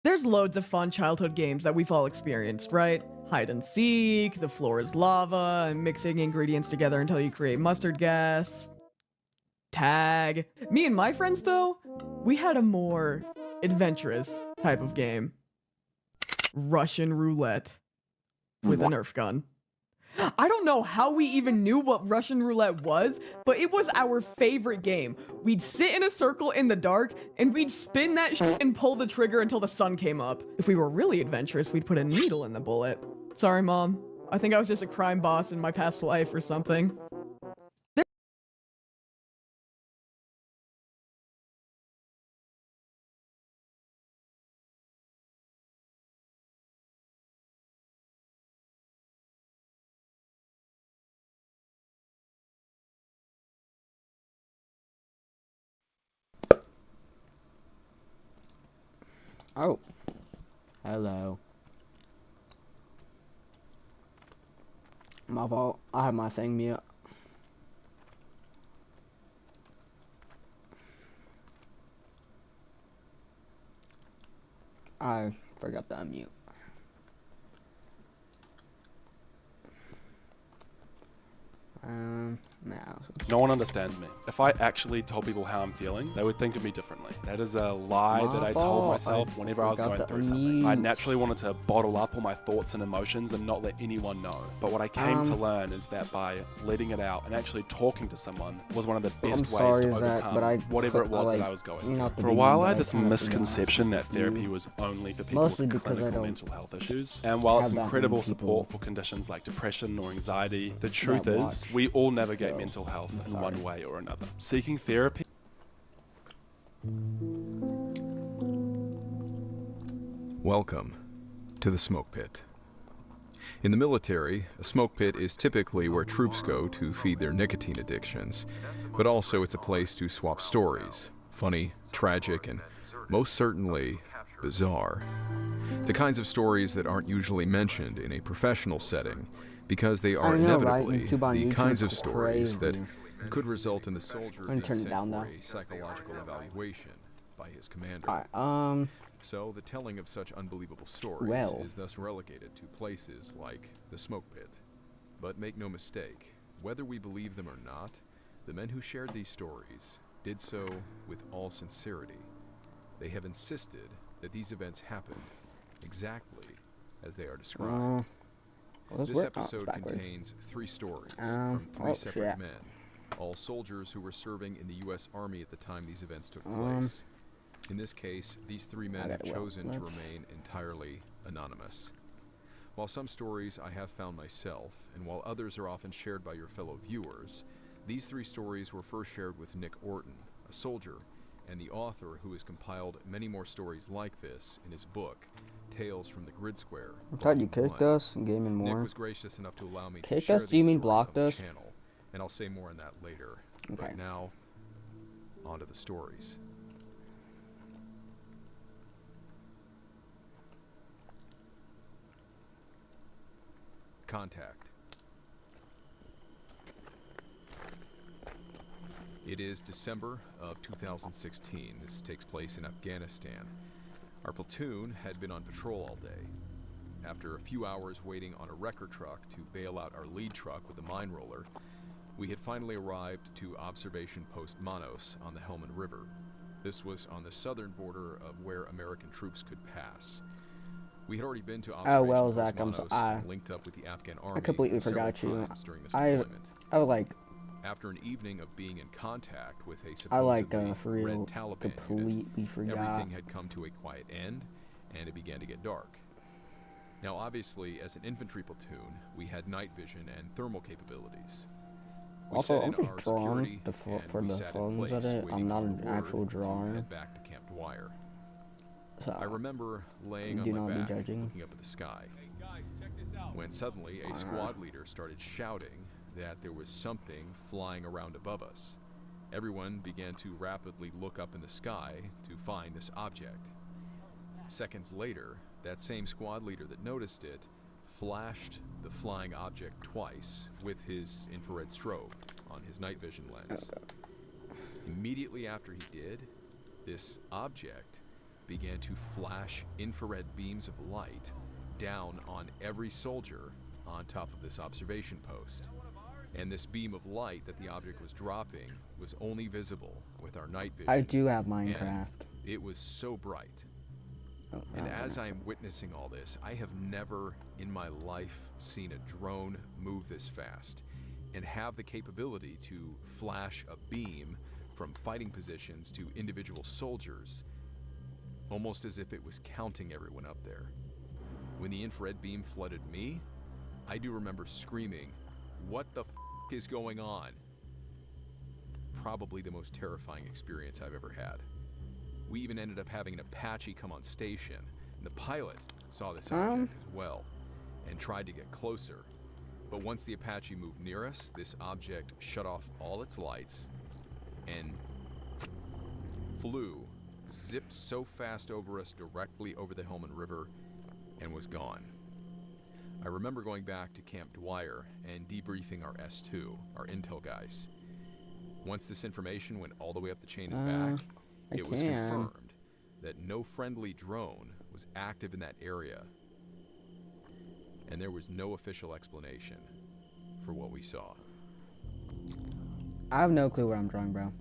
There's loads of fun childhood games that we've all experienced, right? Hide and seek, the floor is lava, and mixing ingredients together until you create mustard gas. Tag. Me and my friends, though, we had a more adventurous type of game. Russian roulette with a Nerf gun. I don't know how we even knew what Russian roulette was, but it was our favorite game. We'd sit in a circle in the dark, and we'd spin that shit and pull the trigger until the sun came up. If we were really adventurous, we'd put a needle in the bullet. Sorry, Mom. I think I was just a crime boss in my past life or something. Oh. Hello. My fault. I have my thing mute. I forgot to unmute. Now. No one understands me. If I actually told people how I'm feeling, they would think of me differently. That is a lie that I told myself whenever I was going through something. I naturally wanted to bottle up all my thoughts and emotions and not let anyone know. But what I came to learn is that by letting it out and actually talking to someone was one of the best ways to overcome whatever it was that I was going through. For a while, I had this misconception that therapy was only for people with clinical mental health issues. And while it's incredible support for conditions like depression or anxiety, the truth is we all navigate mental health in one way or another. Seeking therapy. Welcome to the smoke pit. In the military, a smoke pit is typically where troops go to feed their nicotine addictions, but also it's a place to swap stories, funny, tragic, and most certainly bizarre. The kinds of stories that aren't usually mentioned in a professional setting because they are inevitably the kinds of stories that could result in the soldier being sent for a psychological evaluation by his commander. So the telling of such unbelievable stories is thus relegated to places like the smoke pit. But make no mistake, whether we believe them or not, the men who shared these stories did so with all sincerity. They have insisted that these events happened exactly as they are described. This episode contains 3 stories from 3 separate men, all soldiers who were serving in the U.S. Army at the time these events took place. In this case, these 3 men have chosen to remain entirely anonymous. While some stories I have found myself, and while others are often shared by your fellow viewers, these 3 stories were first shared with Nick Orton, a soldier, and the author who has compiled many more stories like this in his book, Tales from the Grid Square. I thought you kicked us in Game and More. Nick was gracious enough to allow me to share these stories on the channel, and I'll say more on that later. Okay. But now, on to the stories. Contact. It is December of 2016. This takes place in Afghanistan. Our platoon had been on patrol all day. After a few hours waiting on a wrecker truck to bail out our lead truck with a mine roller, we had finally arrived to Observation Post Manos on the Helmand River. This was on the southern border of where American troops could pass. We had already been to Observation Post Manos and linked up with the Afghan army. I completely forgot you. During this deployment. After an evening of being in contact with a supposedly red Taliban unit, everything had come to a quiet end, and it began to get dark. Now, obviously, as an infantry platoon, we had night vision and thermal capabilities. Also, I'm just drawing for the phones at it. I'm not an actual drawer. Head back to Camp Dwyer. So, I remember laying on my back, looking up at the sky, when suddenly a squad leader started shouting that there was something flying around above us. Everyone began to rapidly look up in the sky to find this object. Seconds later, that same squad leader that noticed it flashed the flying object twice with his infrared strobe on his night vision lens. Immediately after he did, this object began to flash infrared beams of light down on every soldier on top of this observation post. And this beam of light that the object was dropping was only visible with our night vision. I do have Minecraft. And it was so bright. Oh, And as I am witnessing all this, I have never in my life seen a drone move this fast and have the capability to flash a beam from fighting positions to individual soldiers, almost as if it was counting everyone up there. When the infrared beam flooded me, I do remember screaming, "What the f*** is going on?" Probably the most terrifying experience I've ever had. We even ended up having an Apache come on station, and the pilot saw this object as well and tried to get closer. But once the Apache moved near us, this object shut off all its lights and flew, zipped so fast over us directly over the Helmand River, and was gone. I remember going back to Camp Dwyer and debriefing our S2, our intel guys. Once this information went all the way up the chain and back, it was confirmed that no friendly drone was active in that area, and there was no official explanation for what we saw. I have no clue what I'm drawing, bro.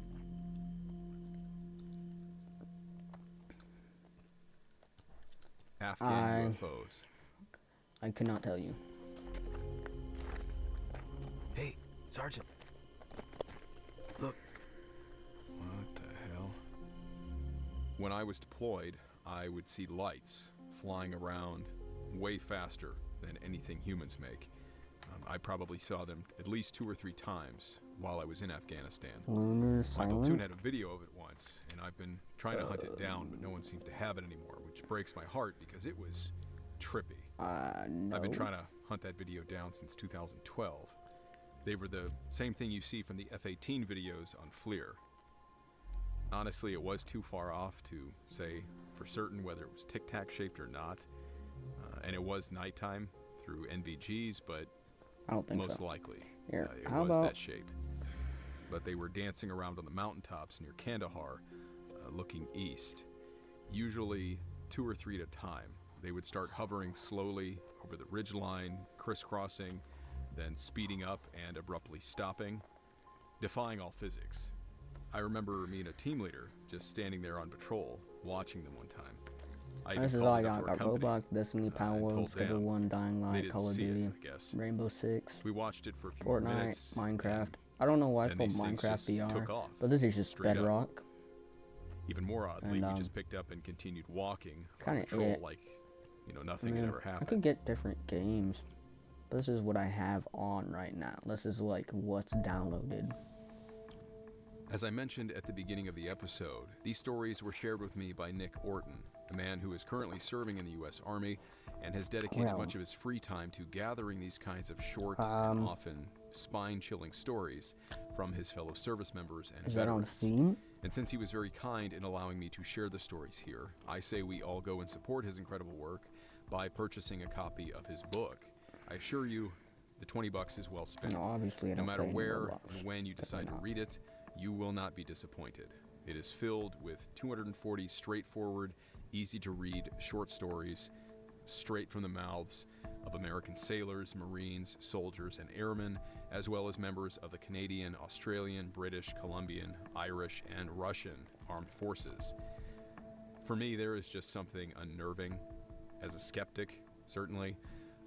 Afghan UFOs. I could not tell you. Hey, Sergeant. Look. What the hell? When I was deployed, I would see lights flying around way faster than anything humans make. I probably saw them at least 2 or 3 times while I was in Afghanistan. My platoon had a video of it once, and I've been trying to hunt it down, but no one seems to have it anymore, which breaks my heart because it was trippy. No. I've been trying to hunt that video down since 2012. They were the same thing you see from the F-18 videos on FLIR. Honestly, it was too far off to say for certain whether it was tic-tac shaped or not, and it was nighttime through NVGs, but I don't think most so. likely Here, it how was about that shape. But they were dancing around on the mountaintops near Kandahar, looking east, usually 2 or 3 at a time. They would start hovering slowly over the ridgeline, crisscrossing, then speeding up and abruptly stopping, defying all physics. I remember me and a team leader just standing there on patrol, watching them one time. This is all I got. Got Roblox, Destiny, Power World, Schedule 1, Dying Light, Call of Duty, Rainbow Six, We watched it for a few Fortnite, minutes, Minecraft. I don't know why it's and called these things Minecraft just took VR, off, but this is just straight up. Bedrock. Even more oddly, And, we just picked up and continued walking on kinda patrol it. like, nothing had ever I happened. could get different games, but this is what I have on right now. This is like what's downloaded. As I mentioned at the beginning of the episode, these stories were shared with me by Nick Orton, a man who is currently serving in the U.S. Army and has dedicated much of his free time to gathering these kinds of short and often spine-chilling stories from his fellow service members and Is that on veterans. Steam? And since he was very kind in allowing me to share the stories here, I say we all go and support his incredible work by purchasing a copy of his book. I assure you, the $20 is well spent. No, obviously I No don't matter play any where Roblox. and when you decide to read it, you will not be disappointed. It is filled with 240 straightforward, easy-to-read short stories straight from the mouths of American sailors, Marines, soldiers, and airmen, as well as members of the Canadian, Australian, British, Colombian, Irish, and Russian armed forces. For me, there is just something unnerving, as a skeptic, certainly,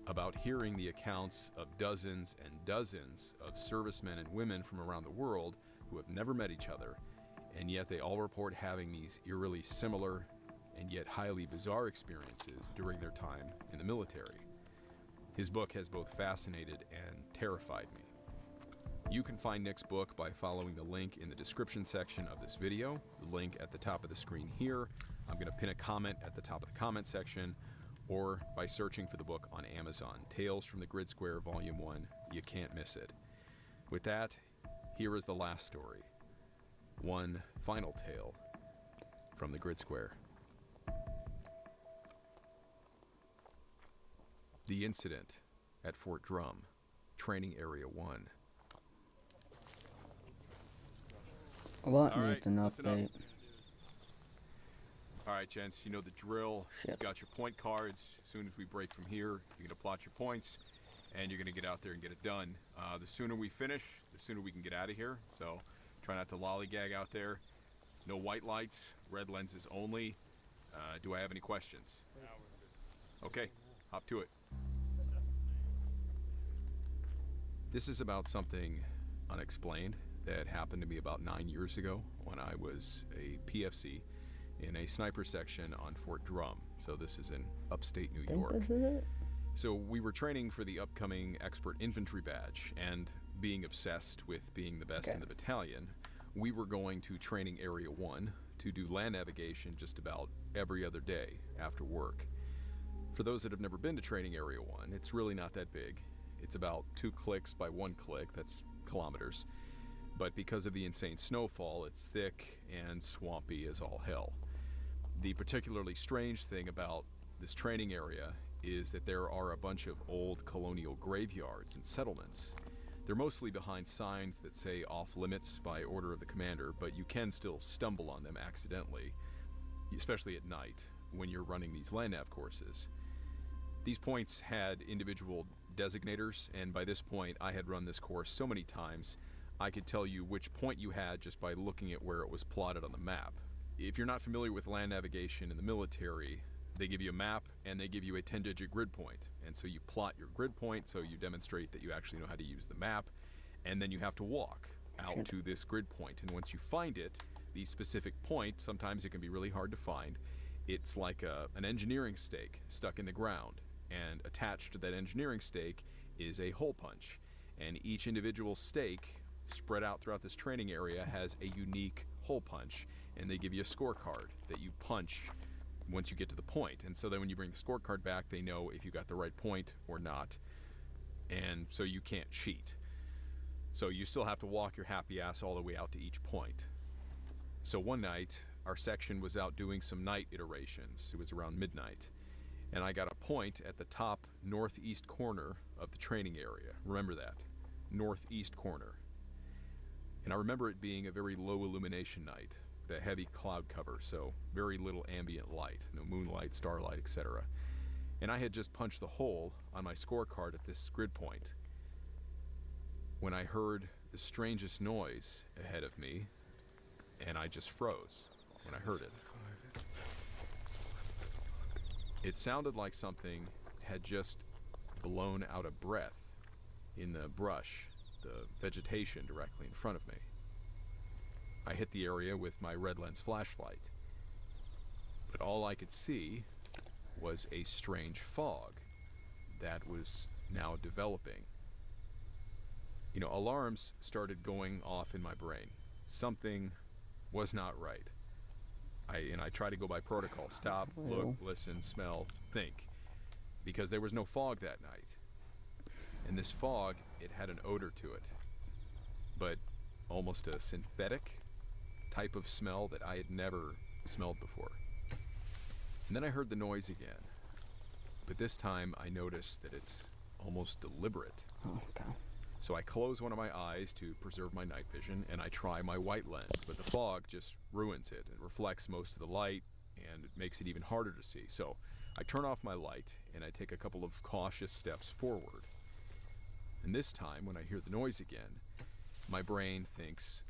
about hearing the accounts of dozens and dozens of servicemen and women from around the world who have never met each other, and yet they all report having these eerily similar and yet highly bizarre experiences during their time in the military. His book has both fascinated and terrified me. You can find Nick's book by following the link in the description section of this video, the link at the top of the screen here. I'm going to pin a comment at the top of the comment section, or by searching for the book on Amazon, Tales from the Grid Square Volume 1. You can't miss it. With that, here is the last story. One final tale from the Grid Square. The incident at Fort Drum, Training Area 1. What All needs right, an listen up. update? All right, gents, you know the drill. Shit. You've got your point cards. As soon as we break from here, you're going to plot your points, and you're going to get out there and get it done. The sooner we finish, the sooner we can get out of here. So try not to lollygag out there. No white lights, red lenses only. Do I have any questions? Okay, hop to it. This is about something unexplained that happened to me about 9 years ago when I was a PFC in a sniper section on Fort Drum. So this is in upstate New York. So we were training for the upcoming expert infantry badge, and being obsessed with being the best in the battalion, we were going to training area 1 to do land navigation just about every other day after work. For those that have never been to training area 1, it's really not that big. It's about 2 clicks by 1 click, that's kilometers. But because of the insane snowfall, it's thick and swampy as all hell. The particularly strange thing about this training area is that there are a bunch of old colonial graveyards and settlements. They're mostly behind signs that say off limits by order of the commander, but you can still stumble on them accidentally, especially at night when you're running these land nav courses. These points had individual designators, and by this point I had run this course so many times I could tell you which point you had just by looking at where it was plotted on the map. If you're not familiar with land navigation in the military, they give you a map and they give you a 10-digit grid point. And so you plot your grid point, so you demonstrate that you actually know how to use the map, and then you have to walk out to this grid point. And once you find it, the specific point, sometimes it can be really hard to find. It's like an engineering stake stuck in the ground, and attached to that engineering stake is a hole punch. And each individual stake spread out throughout this training area has a unique hole punch, and they give you a scorecard that you punch once you get to the point. And so then when you bring the scorecard back, they know if you got the right point or not, and so you can't cheat. So you still have to walk your happy ass all the way out to each point. So one night our section was out doing some night iterations. It was around midnight, and I got a point at the top northeast corner of the training area. Remember that, northeast corner. And I remember it being a very low illumination night, with a heavy cloud cover, so very little ambient light, no moonlight, starlight, etc. And I had just punched the hole on my scorecard at this grid point when I heard the strangest noise ahead of me, and I just froze when I heard it. It sounded like something had just blown out a breath in the brush, the vegetation directly in front of me. I hit the area with my red lens flashlight, but all I could see was a strange fog that was now developing. You know, alarms started going off in my brain. Something was not right. I tried to go by protocol. Stop, look, listen, smell, think. Because there was no fog that night. And this fog, it had an odor to it. But almost a synthetic type of smell that I had never smelled before. And then I heard the noise again. But this time I noticed that it's almost deliberate. Oh, okay. So I close one of my eyes to preserve my night vision, and I try my white lens, but the fog just ruins it. It reflects most of the light, and it makes it even harder to see. So I turn off my light, and I take a couple of cautious steps forward. And this time, when I hear the noise again, my brain thinks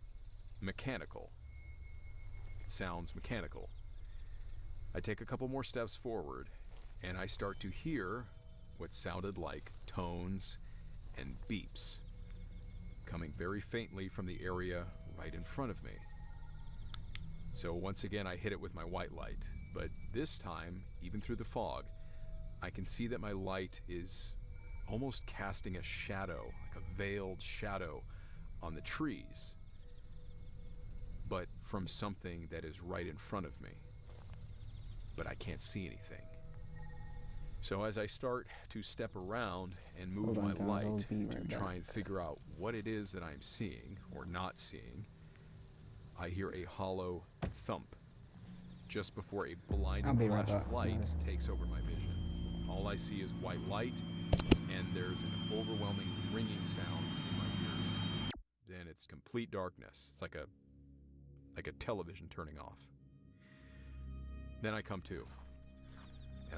mechanical. It sounds mechanical. I take a couple more steps forward, and I start to hear what sounded like tones and beeps coming very faintly from the area right in front of me. So once again I hit it with my white light, but this time, even through the fog, I can see that my light is almost casting a shadow, like a veiled shadow on the trees, but from something that is right in front of me. But I can't see anything. So as I start to step around and move my light to try and figure out what it is that I'm seeing or not seeing, I hear a hollow thump just before a blinding flash of light takes over my vision. All I see is white light, and there's an overwhelming ringing sound in my ears. Then it's complete darkness. It's like a television turning off. Then I come to,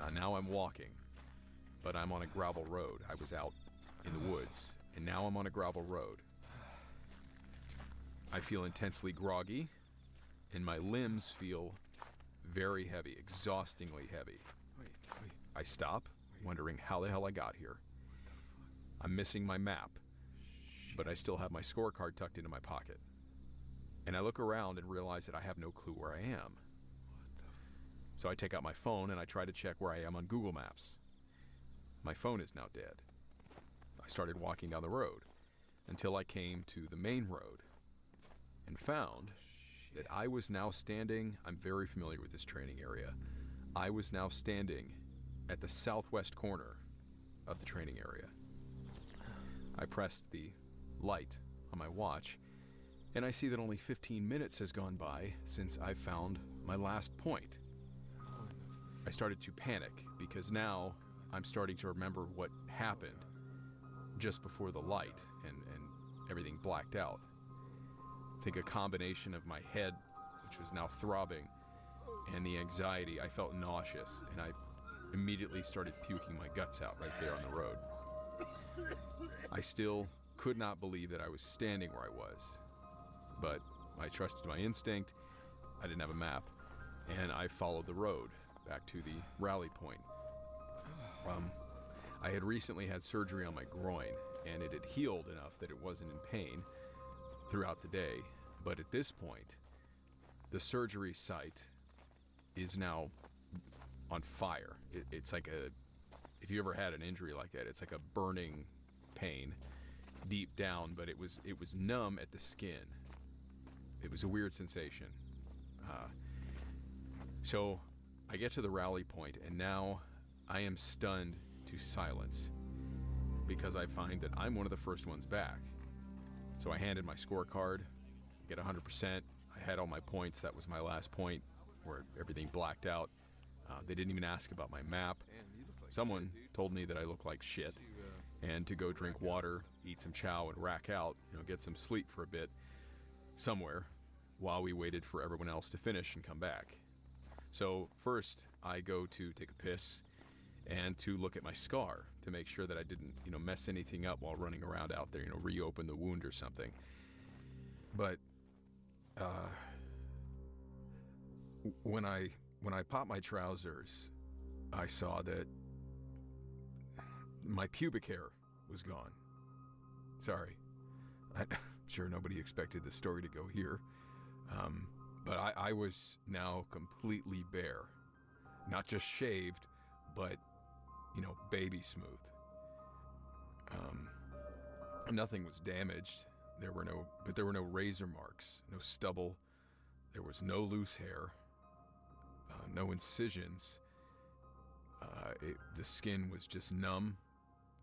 and now I'm walking, but I'm on a gravel road. I was out in the woods, and now I'm on a gravel road. I feel intensely groggy, and my limbs feel very heavy, exhaustingly heavy. I stop, wondering how the hell I got here. I'm missing my map, but I still have my scorecard tucked into my pocket. And I look around and realize that I have no clue where I am. So I take out my phone and I try to check where I am on Google Maps. My phone is now dead. I started walking down the road until I came to the main road and found that I was now standing, I'm very familiar with this training area, I was now standing at the southwest corner of the training area. I pressed the light on my watch, and I see that only 15 minutes has gone by since I found my last point. I started to panic because now I'm starting to remember what happened just before the light and everything blacked out. I think a combination of my head, which was now throbbing, and the anxiety, I felt nauseous, and I immediately started puking my guts out right there on the road. I still could not believe that I was standing where I was, but I trusted my instinct. I didn't have a map, and I followed the road back to the rally point. I had recently had surgery on my groin, and it had healed enough that it wasn't in pain throughout the day. But at this point, the surgery site is now on fire. It's like if you ever had an injury like that, it's like a burning pain deep down, but it was numb at the skin. It was a weird sensation. So I get to the rally point, and now I am stunned to silence because I find that I'm one of the first ones back. So I handed my scorecard, get 100%. I had all my points. That was my last point where everything blacked out. They didn't even ask about my map. Someone told me that I look like shit and to go drink water, eat some chow, and rack out, get some sleep for a bit somewhere while we waited for everyone else to finish and come back. So first, I go to take a piss and to look at my scar to make sure that I didn't, mess anything up while running around out there, reopen the wound or something. But when I popped my trousers, I saw that my pubic hair was gone. Sorry, I'm sure nobody expected the story to go here. But I was now completely bare. Not just shaved, but, baby smooth. Nothing was damaged. There were no razor marks, no stubble. There was no loose hair, no incisions. The skin was just numb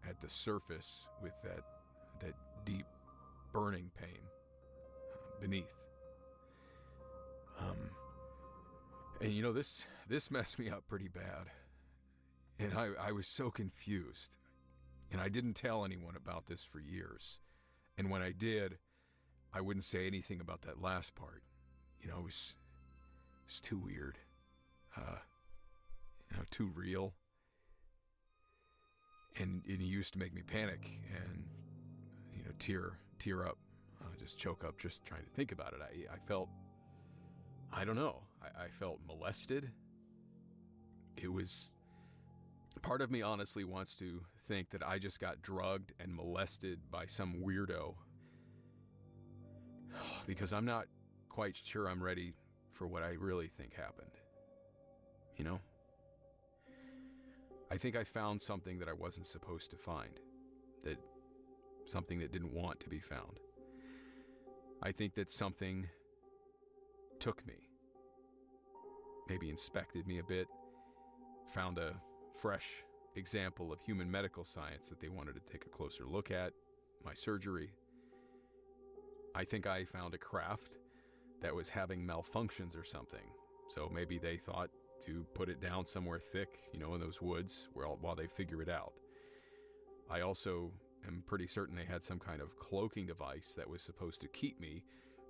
at the surface with that deep burning pain beneath. And this messed me up pretty bad. And I was so confused. And I didn't tell anyone about this for years. And when I did, I wouldn't say anything about that last part. It was too weird. Too real. And it used to make me panic and, tear up, just choke up just trying to think about it. I felt, I don't know, I felt molested. It was, part of me honestly wants to think that I just got drugged and molested by some weirdo. Because I'm not quite sure I'm ready for what I really think happened. I think I found something that I wasn't supposed to find. Something that didn't want to be found. I think that something took me. Maybe inspected me a bit. Found a fresh example of human medical science that they wanted to take a closer look at. My surgery. I think I found a craft that was having malfunctions or something. So maybe they thought to put it down somewhere thick, in those woods while they figure it out. I also am pretty certain they had some kind of cloaking device that was supposed to keep me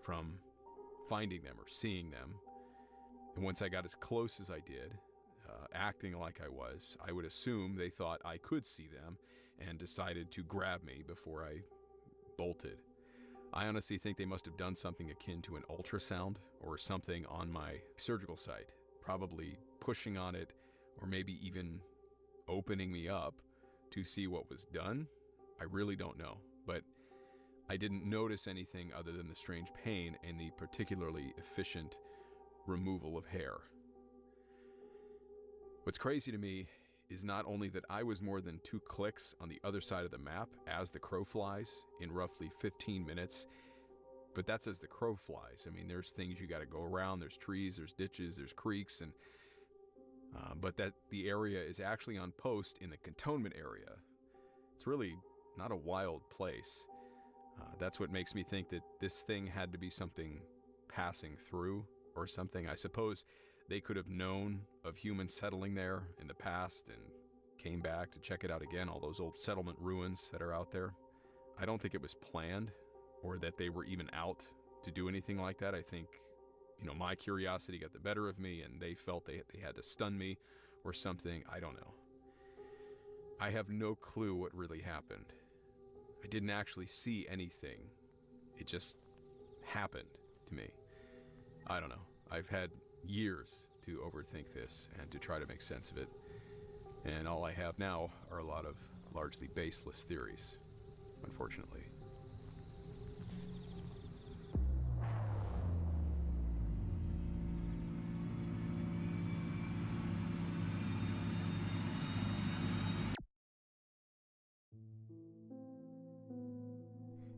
from finding them or seeing them. And once I got as close as I did, acting like I was, I would assume they thought I could see them and decided to grab me before I bolted. I honestly think they must have done something akin to an ultrasound or something on my surgical site, probably pushing on it or maybe even opening me up to see what was done. I really don't know, but I didn't notice anything other than the strange pain and the particularly efficient removal of hair. What's crazy to me is not only that I was more than 2 clicks on the other side of the map as the crow flies in roughly 15 minutes, but that's as the crow flies. I mean, there's things you got to go around, there's trees, there's ditches, there's creeks, and but that the area is actually on post in the cantonment area. It's really not a wild place. That's what makes me think that this thing had to be something passing through or something. I suppose they could have known of humans settling there in the past and came back to check it out again, all those old settlement ruins that are out there. I don't think it was planned or that they were even out to do anything like that. I think, my curiosity got the better of me and they felt they had to stun me or something. I don't know. I have no clue what really happened. I didn't actually see anything. It just happened to me. I don't know. I've had years to overthink this and to try to make sense of it. And all I have now are a lot of largely baseless theories, unfortunately.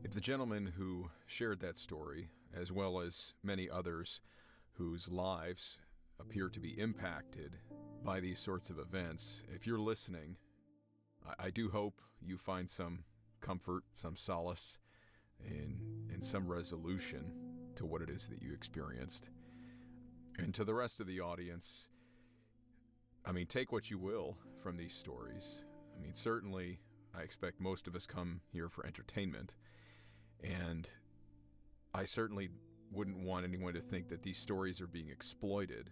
If the gentleman who shared that story, as well as many others whose lives appear to be impacted by these sorts of events, if you're listening, I do hope you find some comfort, some solace, and some resolution to what it is that you experienced. And to the rest of the audience, take what you will from these stories. Certainly, I expect most of us come here for entertainment. And I certainly wouldn't want anyone to think that these stories are being exploited.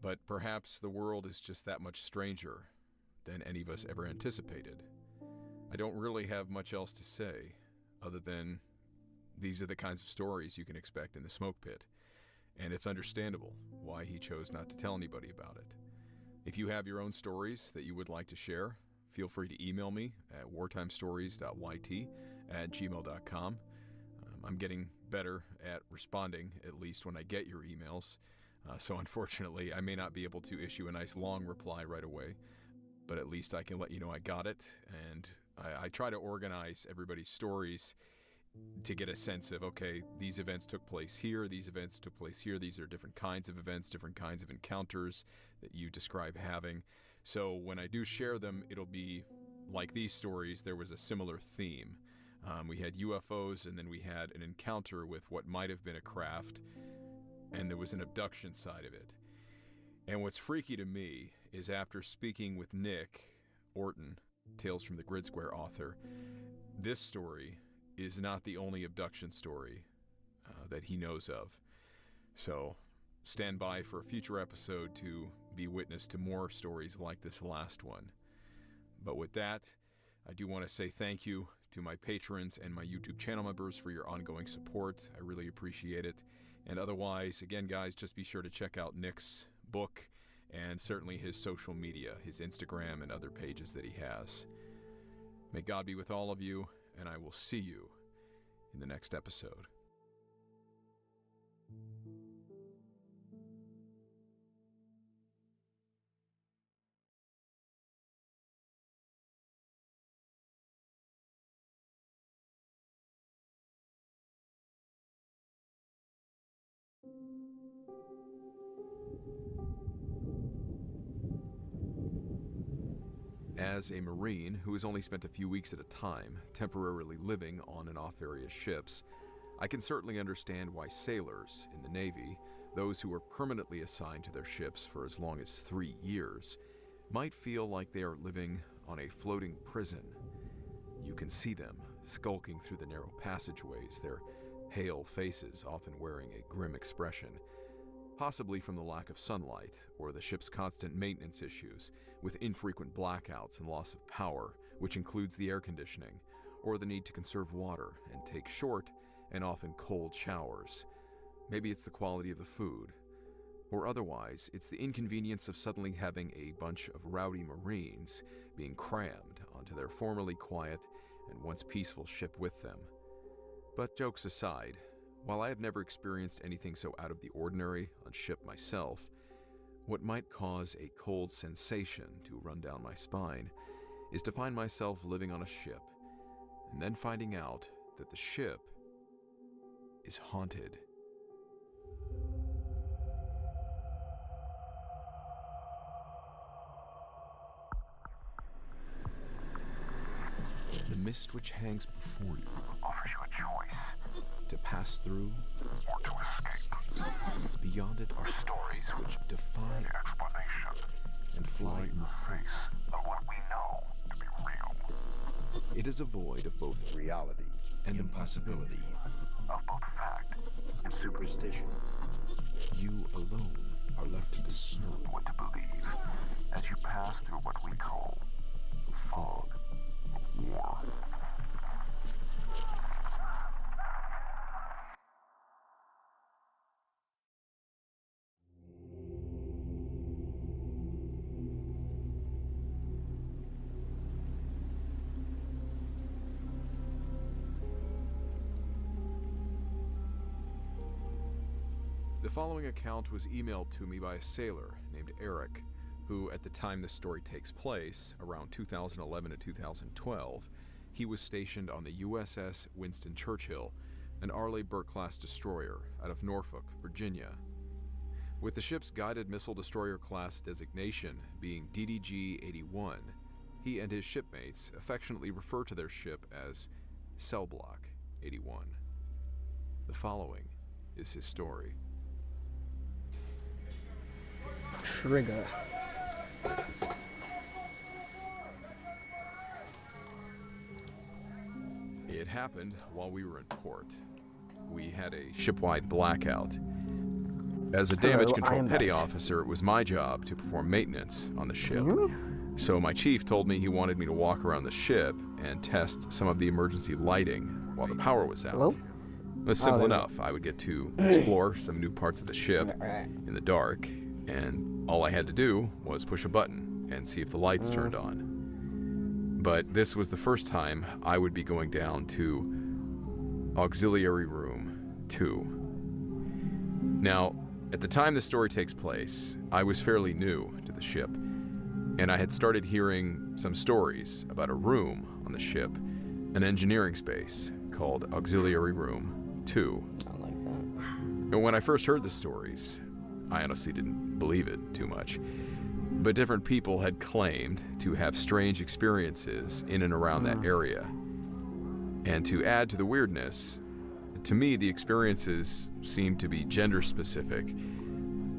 But perhaps the world is just that much stranger than any of us ever anticipated. I don't really have much else to say other than these are the kinds of stories you can expect in the smoke pit. And it's understandable why he chose not to tell anybody about it. If you have your own stories that you would like to share, feel free to email me at wartimestories.yt@gmail.com. I'm getting better at responding, at least when I get your emails. So unfortunately, I may not be able to issue a nice long reply right away, but at least I can let you know I got it. And I try to organize everybody's stories to get a sense of, okay, these events took place here, these events took place here, these are different kinds of events, different kinds of encounters that you describe having. So when I do share them, it'll be like these stories, there was a similar theme. We had UFOs, and then we had an encounter with what might have been a craft, and there was an abduction side of it. And what's freaky to me is after speaking with Nick Orton, Tales from the Grid Square author, this story is not the only abduction story that he knows of. So stand by for a future episode to be witness to more stories like this last one. But with that, I do want to say thank you to my patrons and my YouTube channel members for your ongoing support. I really appreciate it. And otherwise, again, guys, just be sure to check out Nick's book and certainly his social media, his Instagram and other pages that he has. May God be with all of you, and I will see you in the next episode. As a Marine who has only spent a few weeks at a time, temporarily living on and off various ships, I can certainly understand why sailors in the Navy, those who are permanently assigned to their ships for as long as 3 years, might feel like they are living on a floating prison. You can see them skulking through the narrow passageways, their pale faces often wearing a grim expression, possibly from the lack of sunlight or the ship's constant maintenance issues, with infrequent blackouts and loss of power, which includes the air conditioning, or the need to conserve water and take short and often cold showers. Maybe it's the quality of the food. Or otherwise, it's the inconvenience of suddenly having a bunch of rowdy Marines being crammed onto their formerly quiet and once peaceful ship with them. But jokes aside, while I have never experienced anything so out of the ordinary on ship myself, what might cause a cold sensation to run down my spine is to find myself living on a ship, and then finding out that the ship is haunted. The mist which hangs before you offers you a choice to pass through or to escape. Beyond it are stories which defy The explanation and fly in the face. of what we know to be real, It is a void of both reality and impossibility. of both fact and superstition. You alone are left to discern what to believe as you pass through what we call the fog of war. The following account was emailed to me by a sailor named Eric, who, at the time this story takes place, around 2011 to 2012, he was stationed on the USS Winston Churchill, an Arleigh Burke-class destroyer out of Norfolk, Virginia. With the ship's guided missile destroyer class designation being DDG-81, he and his shipmates affectionately refer to their ship as Cell Block 81. The following is his story. Trigger. It happened while we were in port. We had a ship-wide blackout. As a damage control petty officer, it was my job to perform maintenance on the ship. So my chief told me he wanted me to walk around the ship and test some of the emergency lighting while the power was out. Hello? It was simple enough. I would get to explore some new parts of the ship in the dark, and all I had to do was push a button and see if the lights turned on. But this was the first time I would be going down to Auxiliary Room 2. Now, at the time the story takes place, I was fairly new to the ship, and I had started hearing some stories about a room on the ship, an engineering space called Auxiliary Room 2. I like that. And when I first heard the stories, I honestly didn't believe it too much. But different people had claimed to have strange experiences in and around that area. And to add to the weirdness, to me the experiences seemed to be gender specific.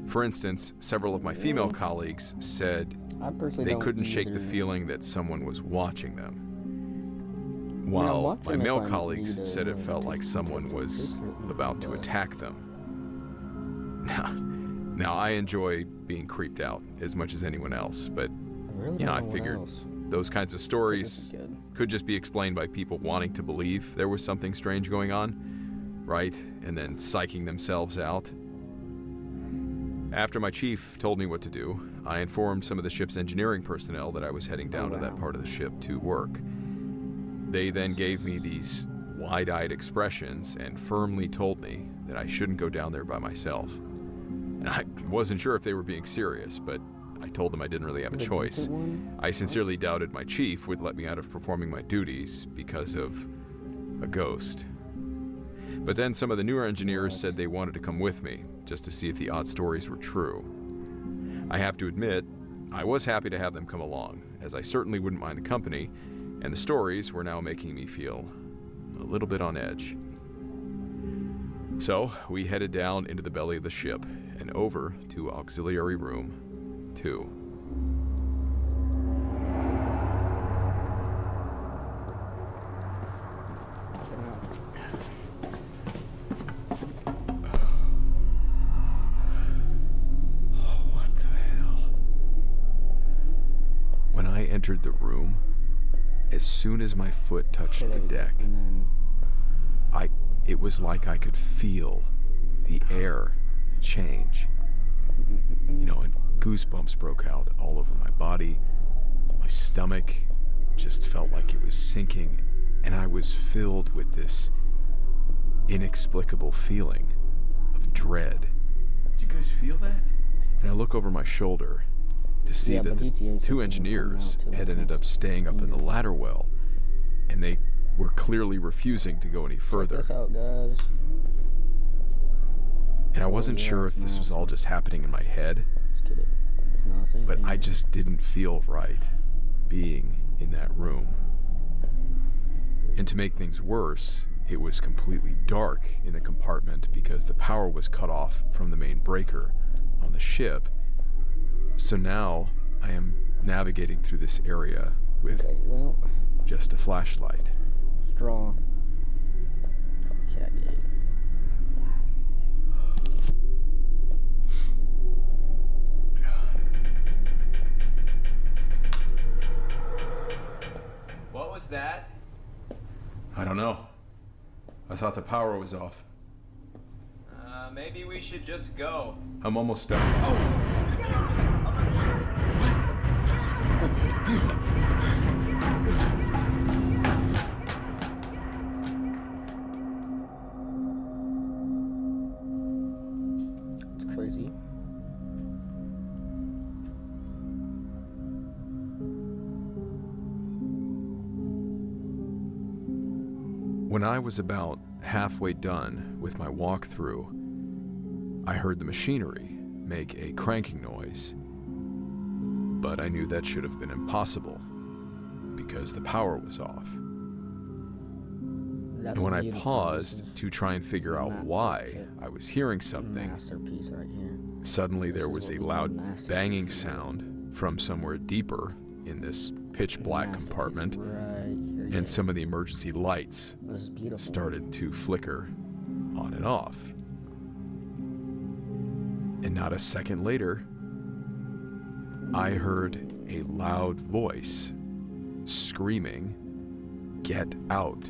For instance, several of my female colleagues said I personally they don't couldn't shake the either. feeling that someone was watching them. I'm While watching my if male I colleagues need to, said it felt like someone was about to but- attack them. Now, I enjoy being creeped out as much as anyone else, but Really I don't know what figured else. those kinds of This is stories good. could just be explained by people wanting to believe there was something strange going on, right? And then psyching themselves out. After my chief told me what to do, I informed some of the ship's engineering personnel that I was heading down to that part of the ship to work. They then gave me these wide-eyed expressions and firmly told me that I shouldn't go down there by myself. And I wasn't sure if they were being serious, but I told them I didn't really have a The choice. decent one? I sincerely doubted my chief would let me out of performing my duties because of a ghost. But then some of the newer engineers said they wanted to come with me, just to see if the odd stories were true. I have to admit, I was happy to have them come along, as I certainly wouldn't mind the company, and the stories were now making me feel a little bit on edge. So, we headed down into the belly of the ship and over to Auxiliary Room 2. entered the room, as soon as my foot touched the deck, it was like I could feel the air change. You know, and goosebumps broke out all over my body. My stomach just felt like it was sinking, and I was filled with this inexplicable feeling of dread. Did you guys feel that? And I look over my shoulder to see that the two engineers had ended up staying up in the ladder well, and they were clearly refusing to go any further. Check this out, guys. And I wasn't sure if this was all just happening in my head, Let's get it. There's nothing but here. I just didn't feel right being in that room. And to make things worse, it was completely dark in the compartment because the power was cut off from the main breaker on the ship. So now I am navigating through this area with Okay, well, just a flashlight. let's draw. Cat gate. What was that? I don't know. I thought the power was off. Maybe we should just go. I'm almost done. It's crazy. When I was about halfway done with my walkthrough, I heard the machinery make a cranking noise, but I knew that should have been impossible because the power was off. That's And when I beautiful. paused This is to try and figure out masterpiece. why I was hearing something, Masterpiece right here. suddenly This there is was what a we loud call masterpiece. banging sound from somewhere deeper in this pitch black Masterpiece compartment, right here, yeah. and some of the emergency lights This is beautiful. started to flicker on and off. And not a second later, I heard a loud voice screaming, "Get out,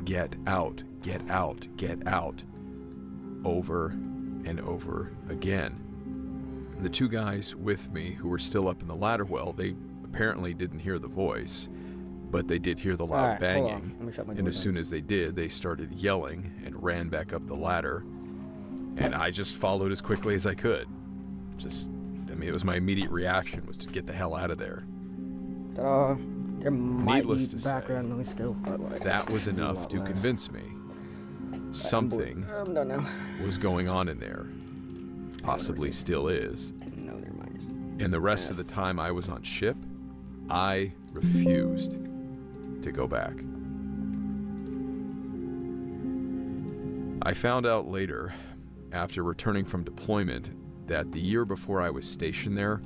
get out, get out, get out," over and over again. The two guys with me who were still up in the ladder well, they apparently didn't hear the voice, but they did hear the loud Alright, hold on. banging. Let me shut my And door as down. soon as they did, they started yelling and ran back up the ladder. And I just followed as quickly as I could. It was my immediate reaction was to get the hell out of there. Ta-da. There might Needless be to say, background noise still, but like, That was it'll be a enough lot to less. convince me something I'm done now. was going on in there. Possibly still is. No, never mind. And the rest of the time I was on ship, I refused to go back. I found out later, after returning from deployment, that the year before I was stationed there,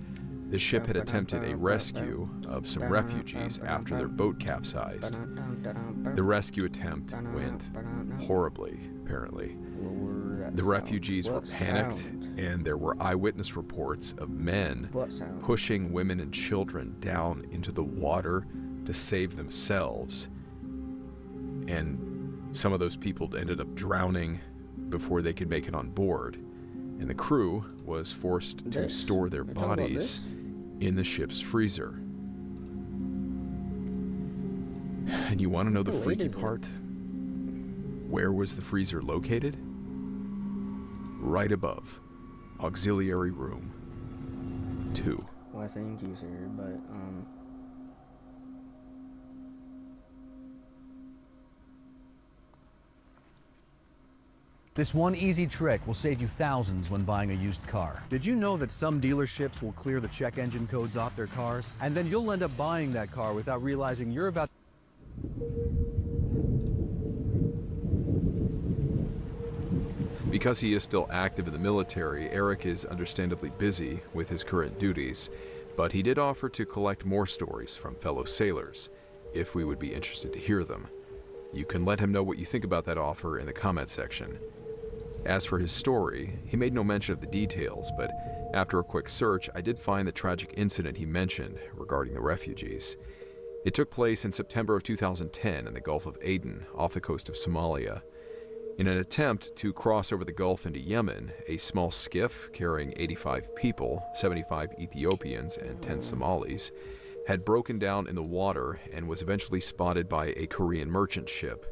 the ship had attempted a rescue of some refugees after their boat capsized. The rescue attempt went horribly, apparently. The refugees were panicked, and there were eyewitness reports of men pushing women and children down into the water to save themselves. And some of those people ended up drowning before they could make it on board. And the crew was forced to store their bodies in the ship's freezer. And you want to know the freaky part? Where was the freezer located? Right above auxiliary room 2. Well, I think user, but This one easy trick will save you thousands when buying a used car. Did you know that some dealerships will clear the check engine codes off their cars? And then you'll end up buying that car without realizing you're about Because he is still active in the military, Eric is understandably busy with his current duties, but he did offer to collect more stories from fellow sailors, if we would be interested to hear them. You can let him know what you think about that offer in the comment section. As for his story, he made no mention of the details, but after a quick search, I did find the tragic incident he mentioned regarding the refugees. It took place in September of 2010 in the Gulf of Aden, off the coast of Somalia. In an attempt to cross over the Gulf into Yemen, a small skiff carrying 85 people, 75 Ethiopians and 10 Somalis, had broken down in the water and was eventually spotted by a Korean merchant ship.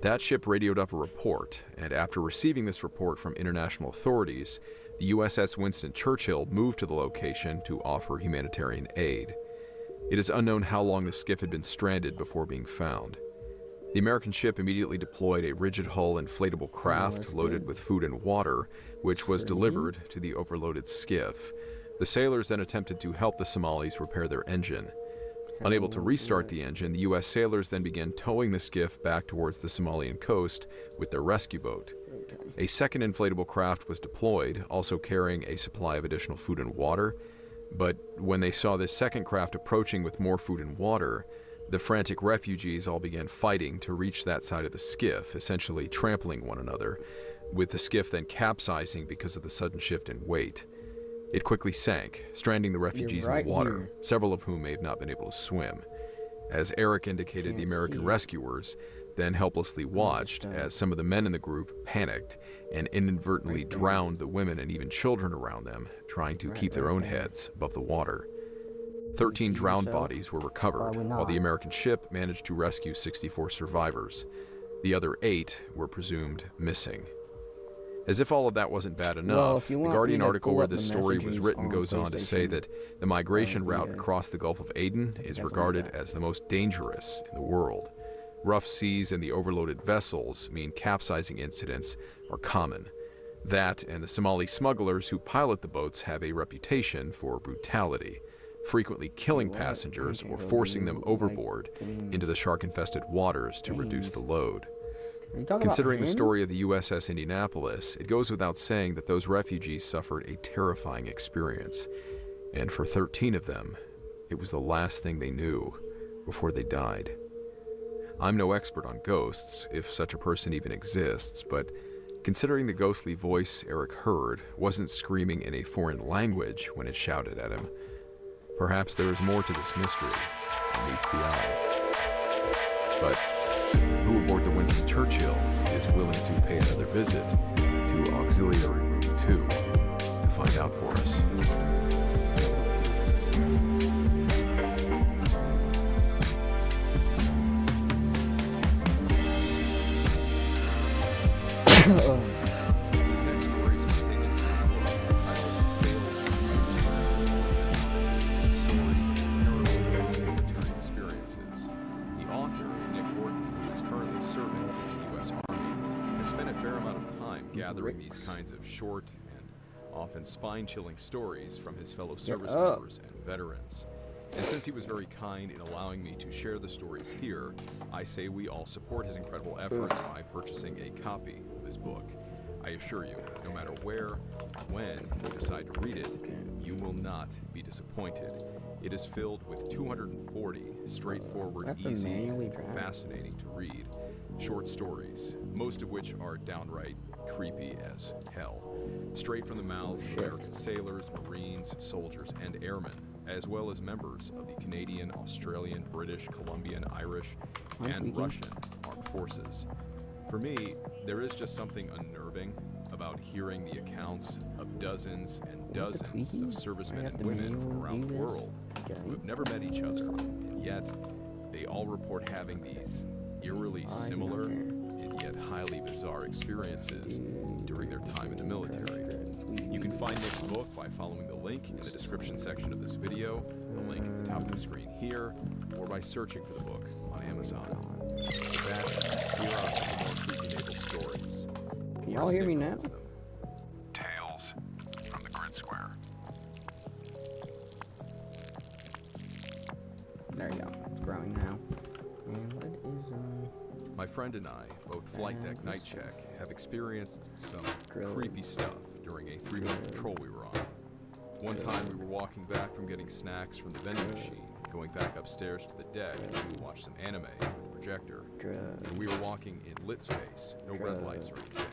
That ship radioed up a report, and after receiving this report from international authorities, the USS Winston Churchill moved to the location to offer humanitarian aid. It is unknown how long the skiff had been stranded before being found. The American ship immediately deployed a rigid-hull inflatable craft loaded with food and water, which was delivered to the overloaded skiff. The sailors then attempted to help the Somalis repair their engine. Unable to restart the engine, the U.S. sailors then began towing the skiff back towards the Somalian coast with their rescue boat. A second inflatable craft was deployed, also carrying a supply of additional food and water, but when they saw this second craft approaching with more food and water, the frantic refugees all began fighting to reach that side of the skiff, essentially trampling one another, with the skiff then capsizing because of the sudden shift in weight. It quickly sank, stranding the refugees in the water, several of whom may have not been able to swim. As Eric indicated, the American rescuers then helplessly watched as some of the men in the group panicked and inadvertently drowned the women and even children around them, trying to keep their own heads above the water. 13 drowned bodies were recovered, while the American ship managed to rescue 64 survivors. The other 8 were presumed missing. As if all of that wasn't bad enough, the Guardian article where this story was written goes on to say that the migration route across the Gulf of Aden is regarded as the most dangerous in the world. Rough seas and the overloaded vessels mean capsizing incidents are common. That and the Somali smugglers who pilot the boats have a reputation for brutality, frequently killing passengers or forcing them overboard into the shark-infested waters to reduce the load. Considering the story of the USS Indianapolis, it goes without saying that those refugees suffered a terrifying experience. And for 13 of them, it was the last thing they knew before they died. I'm no expert on ghosts, if such a person even exists, but considering the ghostly voice Eric heard wasn't screaming in a foreign language when it shouted at him, perhaps there is more to this mystery than meets the eye. But who aboard the Winston Churchill is willing to pay another visit to Auxiliary Room 2 to find out for us? This next story is taken from a book titled Stories of Harrowing Military Experiences. The author, Nick Horton, who is currently serving in the U.S. Army, has spent a fair amount of time gathering these kinds of short and often spine-chilling stories from his fellow service members and veterans. And since he was very kind in allowing me to share the stories here, I say we all support his incredible efforts by purchasing a copy of his book. I assure you, no matter where, when you decide to read it, you will not be disappointed. It is filled with 240 straightforward, easy, fascinating to read short stories, most of which are downright creepy as hell. Straight from the mouths of American sailors, Marines, soldiers, and airmen, as well as members of the Canadian, Australian, British, Colombian, Irish, and Russian armed forces. For me, there is just something unnerving about hearing the accounts of dozens and dozens of servicemen and women from around the world who have never met each other, and yet they all report having these eerily similar and yet highly bizarre experiences during their time in the military. You can find this book by following the link in the description section of this video, the link at the top of the screen here, or by searching for the book on Amazon. With that, here are some more creepy-enabled stories. Can y'all hear me now? Tales from the Grid Square. There you go. It's growing now. And what is My friend and I, both flight deck night check, have experienced some creepy stuff during a 3-month patrol we were on. One time we were walking back from getting snacks from the vending machine, going back upstairs to the deck to watch some anime with the projector. And we were walking in lit space, no red lights or anything.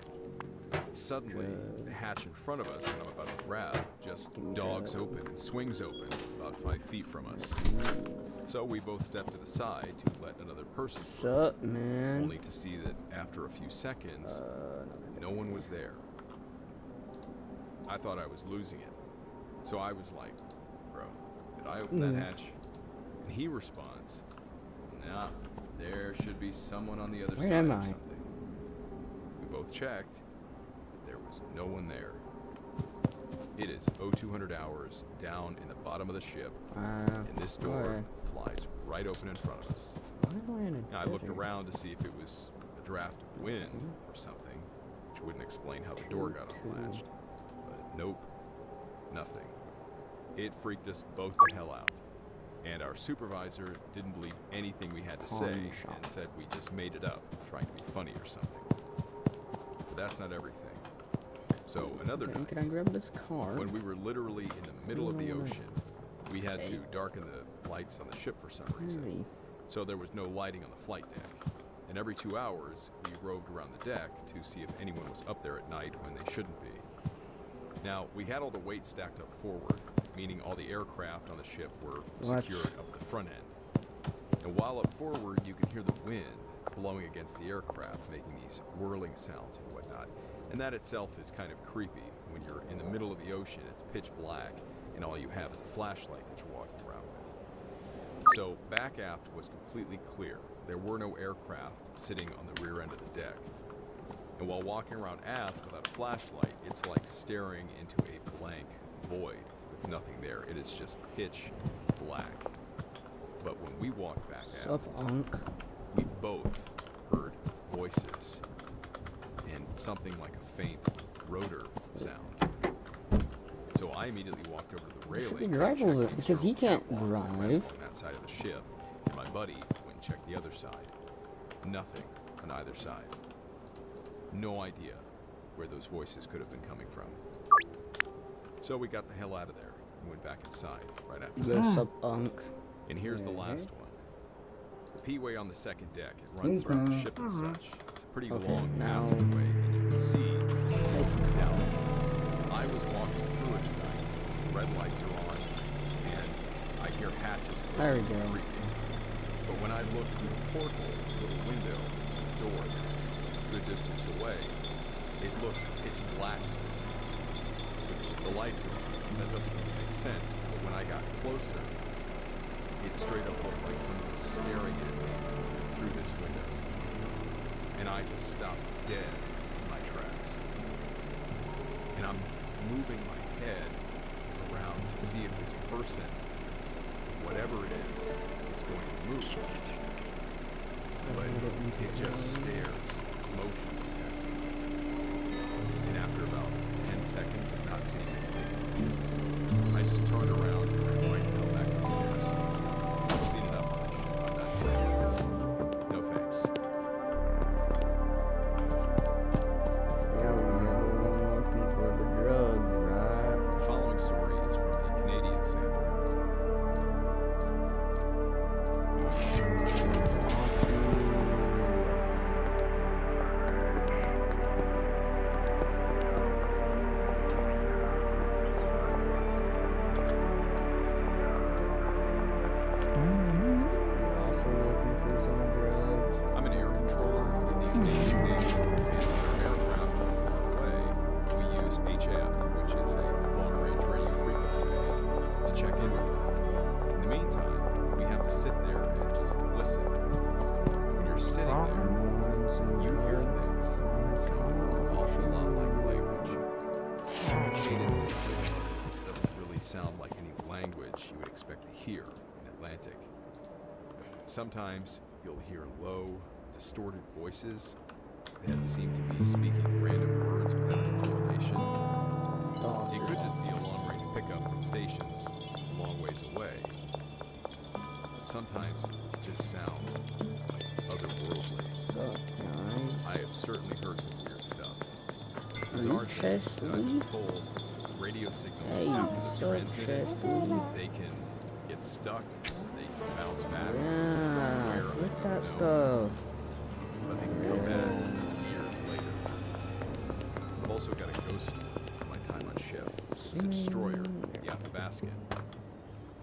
Suddenly, the hatch in front of us that I'm about to grab just dogs open and swings open about 5 feet from us. So we both step to the side to let another person through, Sup, man? only to see that after a few seconds, no one was there. I thought I was losing it. So I was like, bro, did I open that hatch? And he responds, nah, there should be someone on the other side or something. We both checked, but there was no one there. It is 0200 hours down in the bottom of the ship, and this door flies right open in front of us. Now, I looked around to see if it was a draft of wind or something, which wouldn't explain how the door got unlatched. But nope, nothing. It freaked us both the hell out. And our supervisor didn't believe anything we had to say and said we just made it up, trying to be funny or something. But that's not everything. So another night, can I grab this car? when we were literally in the middle of the ocean, we had to darken the lights on the ship for some reason. So there was no lighting on the flight deck. And every 2 hours, we roved around the deck to see if anyone was up there at night when they shouldn't be. Now, we had all the weight stacked up forward, meaning all the aircraft on the ship were secured up the front end. And while up forward, you can hear the wind blowing against the aircraft, making these whirling sounds and whatnot. And that itself is kind of creepy. When you're in the middle of the ocean, it's pitch black, and all you have is a flashlight that you're walking around with. So back aft was completely clear. There were no aircraft sitting on the rear end of the deck. And while walking around aft without a flashlight, it's like staring into a blank void with nothing there. It is just pitch black. But when we walked back aft, we both heard voices and something like a faint rotor sound. So I immediately walked over to the railing and checked the because he can't drive on that side of the ship, and my buddy went and checked the other side. Nothing on either side. No idea where those voices could have been coming from. So we got the hell out of there and went back inside right after that. And here's the last one. The P-way on the second deck, it runs throughout the ship and such. It's a pretty long passageway, and you can see it's down. I was walking through it at night, the red lights are on, and I hear hatches creaking. But when I look through the porthole, the little window, the door that is a good distance away, it looks pitch black. Which the lights are on, so that doesn't really make sense. But when I got closer, it straight up looked like someone was staring at me through this window. And I just stopped dead in my tracks. And I'm moving my head around to see if this person, whatever it is going to move. But it just stares motionless at me. And after about 10 seconds of not seeing this thing, I just turned around and ran right the hell back upstairs. I've seen enough of this shit. I'm not doing this. No thanks. Yeah, we have one looking for the drugs, right? The following story is from a Canadian sailor. I'm an air controller in the Canadian Navy, and for aircraft that are far away, we use HF, which is a long-range radio frequency band, to check in with them. In the meantime, we have to sit there and just listen. When you're sitting there, you hear things that sound an awful lot like language. Canadian English doesn't really sound like any language you would expect to hear in Atlantic. Sometimes you'll hear low, distorted voices that seem to be speaking random words without any correlation. It could just be a long-range pickup from stations a long ways away. But sometimes it just sounds otherworldly. I have certainly heard some weird stuff. Bizarre things that I've been told radio signals after they're transmitted, they can get stuck, they can bounce back. Yeah, look that stuff. But they can come back years later. also got a ghost story from my time on ship. It's a destroyer, the Athabaskan.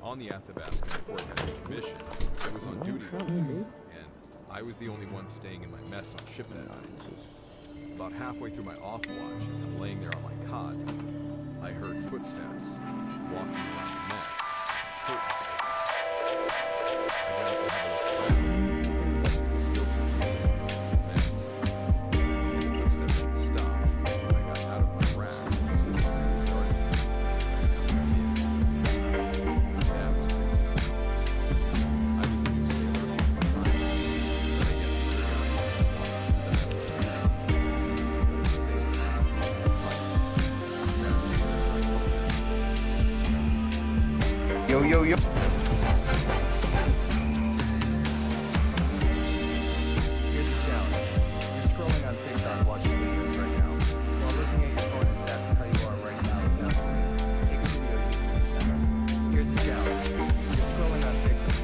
On the Athabaskan, before it had been commissioned, I was on duty one night, and I was the only one staying in my mess on ship that night. About halfway through my off watch, as I'm laying there on my cot, I heard footsteps walking around the mess. Curtains open. I got up and had a look around. It was still just me, the mess. And the footsteps had stopped. I got out of my rack and started down in. That was crazy. I was a new sailor at the time, but I guess the guys wanted the mess to Yo, yo, yo. Here's the challenge. You're scrolling on TikTok watching videos right now. While looking at your phone exactly how you are right now without moving, take a video using the sound. Here's the challenge. You're scrolling on TikTok.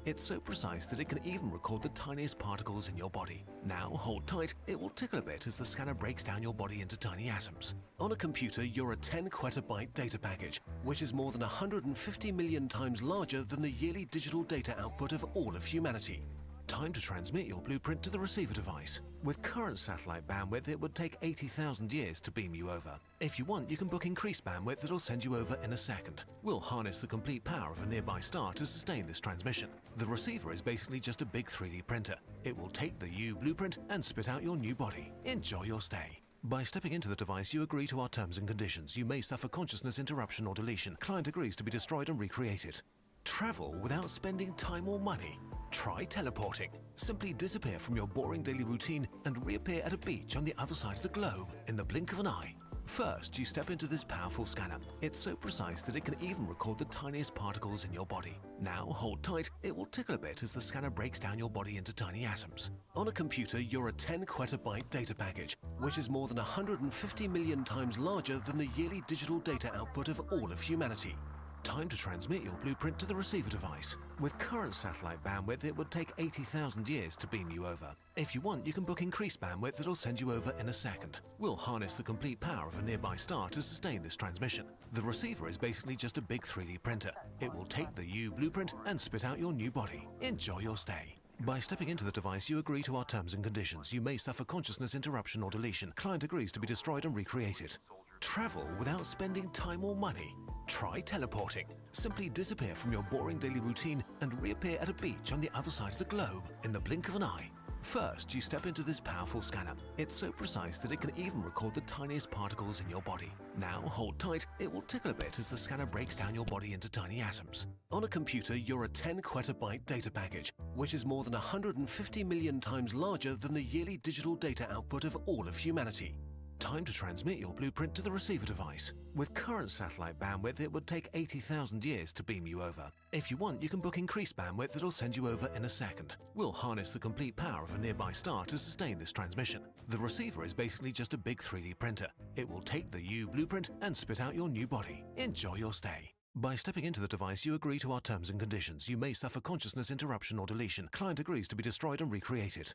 It's so precise that it can even record the tiniest particles in your body. Now, hold tight, it will tickle a bit as the scanner breaks down your body into tiny atoms. On a computer, you're a 10 quetabyte data package, which is more than 150 million times larger than the yearly digital data output of all of humanity. Time to transmit your blueprint to the receiver device. With current satellite bandwidth, it would take 80,000 years to beam you over. If you want, you can book increased bandwidth that'll send you over in a second. We'll harness the complete power of a nearby star to sustain this transmission. The receiver is basically just a big 3D printer. It will take the U blueprint and spit out your new body. Enjoy your stay. By stepping into the device, you agree to our terms and conditions. You may suffer consciousness interruption or deletion. Client agrees to be destroyed and recreated. Travel without spending time or money. Try teleporting. Simply disappear from your boring daily routine and reappear at a beach on the other side of the globe in the blink of an eye. First, you step into this powerful scanner. It's so precise that it can even record the tiniest particles in your body. Now, hold tight, it will tickle a bit as the scanner breaks down your body into tiny atoms. On a computer, you're a 10 quetabyte data package, which is more than 150 million times larger than the yearly digital data output of all of humanity. Time to transmit your blueprint to the receiver device. With current satellite bandwidth, it would take 80,000 years to beam you over. If you want, you can book increased bandwidth that'll send you over in a second. We'll harness the complete power of a nearby star to sustain this transmission. The receiver is basically just a big 3D printer. It will take the U blueprint and spit out your new body. Enjoy your stay. By stepping into the device, you agree to our terms and conditions. You may suffer consciousness interruption or deletion. Client agrees to be destroyed and recreated. Travel without spending time or money. Try teleporting. Simply disappear from your boring daily routine and reappear at a beach on the other side of the globe in the blink of an eye. First, you step into this powerful scanner. It's so precise that it can even record the tiniest particles in your body. Now, hold tight, it will tickle a bit as the scanner breaks down your body into tiny atoms. On a computer, you're a 10 quetabyte data package, which is more than 150 million times larger than the yearly digital data output of all of humanity. Time to transmit your blueprint to the receiver device. With current satellite bandwidth, it would take 80,000 years to beam you over. If you want, you can book increased bandwidth that'll send you over in a second. We'll harness the complete power of a nearby star to sustain this transmission. The receiver is basically just a big 3D printer. It will take the U blueprint and spit out your new body. Enjoy your stay. By stepping into the device, you agree to our terms and conditions. You may suffer consciousness interruption or deletion. Client agrees to be destroyed and recreated.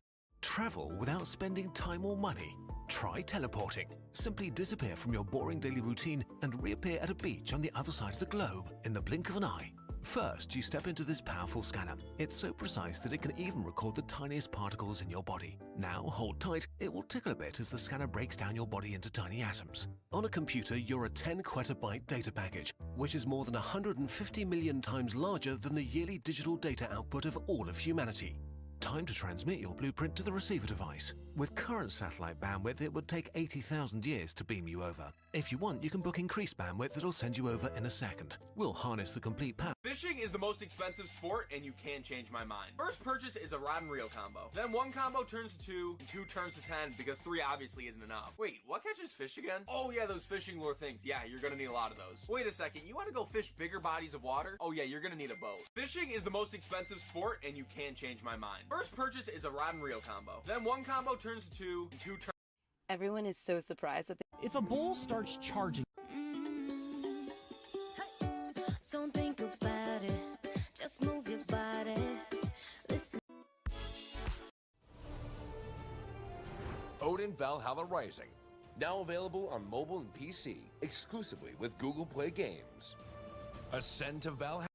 Travel without spending time or money? Try teleporting. Simply disappear from your boring daily routine and reappear at a beach on the other side of the globe in the blink of an eye. First, you step into this powerful scanner. It's so precise that it can even record the tiniest particles in your body. Now, hold tight. It will tickle a bit as the scanner breaks down your body into tiny atoms. On a computer, you're a 10 quettabyte data package, which is more than 150 million times larger than the yearly digital data output of all of humanity. Time to transmit your blueprint to the receiver device. With current satellite bandwidth, it would take 80,000 years to beam you over. If you want, you can book increased bandwidth that'll send you over in a second. We'll harness the complete power. Fishing is the most expensive sport, and you can change my mind. First purchase is a rod and reel combo. Then one combo turns to 2, and 2 turns to 10, because 3 obviously isn't enough. Wait, what catches fish again? Oh yeah, those fishing lure things. Yeah, you're gonna need a lot of those. Wait a second, you wanna go fish bigger bodies of water? Oh yeah, you're gonna need a boat. Fishing is the most expensive sport, and you can change my mind. First purchase is a rod and reel combo. Then one combo turns to 2, and 2 turns. Everyone is so surprised that if a bull starts charging. Don't think about it, just move your body. Listen. Odin Valhalla Rising, now available on mobile and PC, exclusively with Google Play Games. Ascend to Valhalla.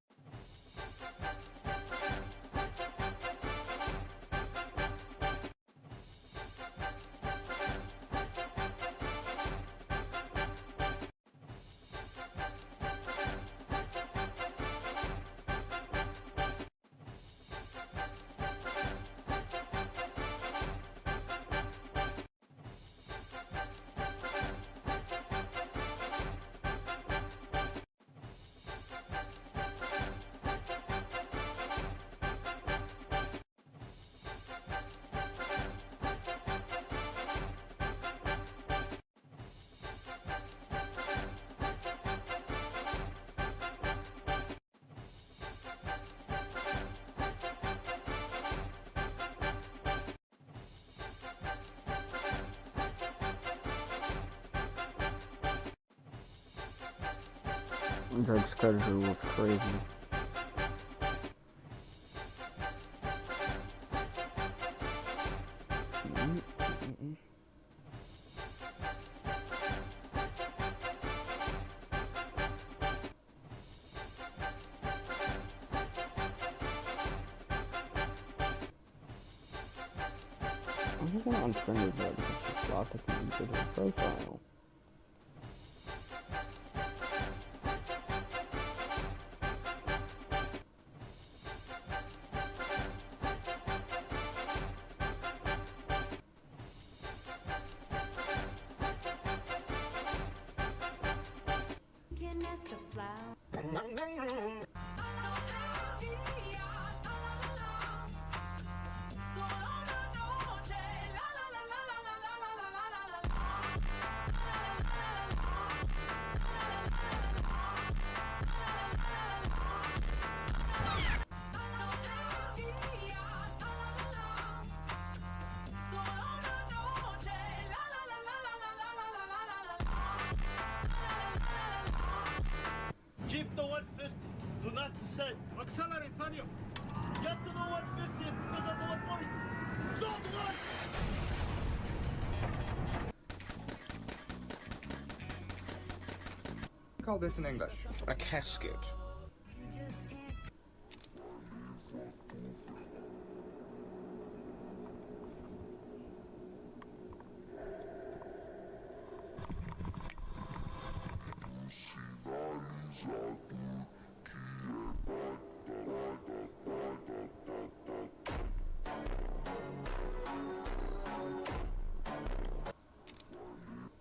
That schedule was crazy. I'm just gonna unfriend her because she's blocked my digital profile. Keep the 150. Do not descend. Accelerate, Sanyo. Get to the 150 because at the 140. Stop the line. Call this in English a casket.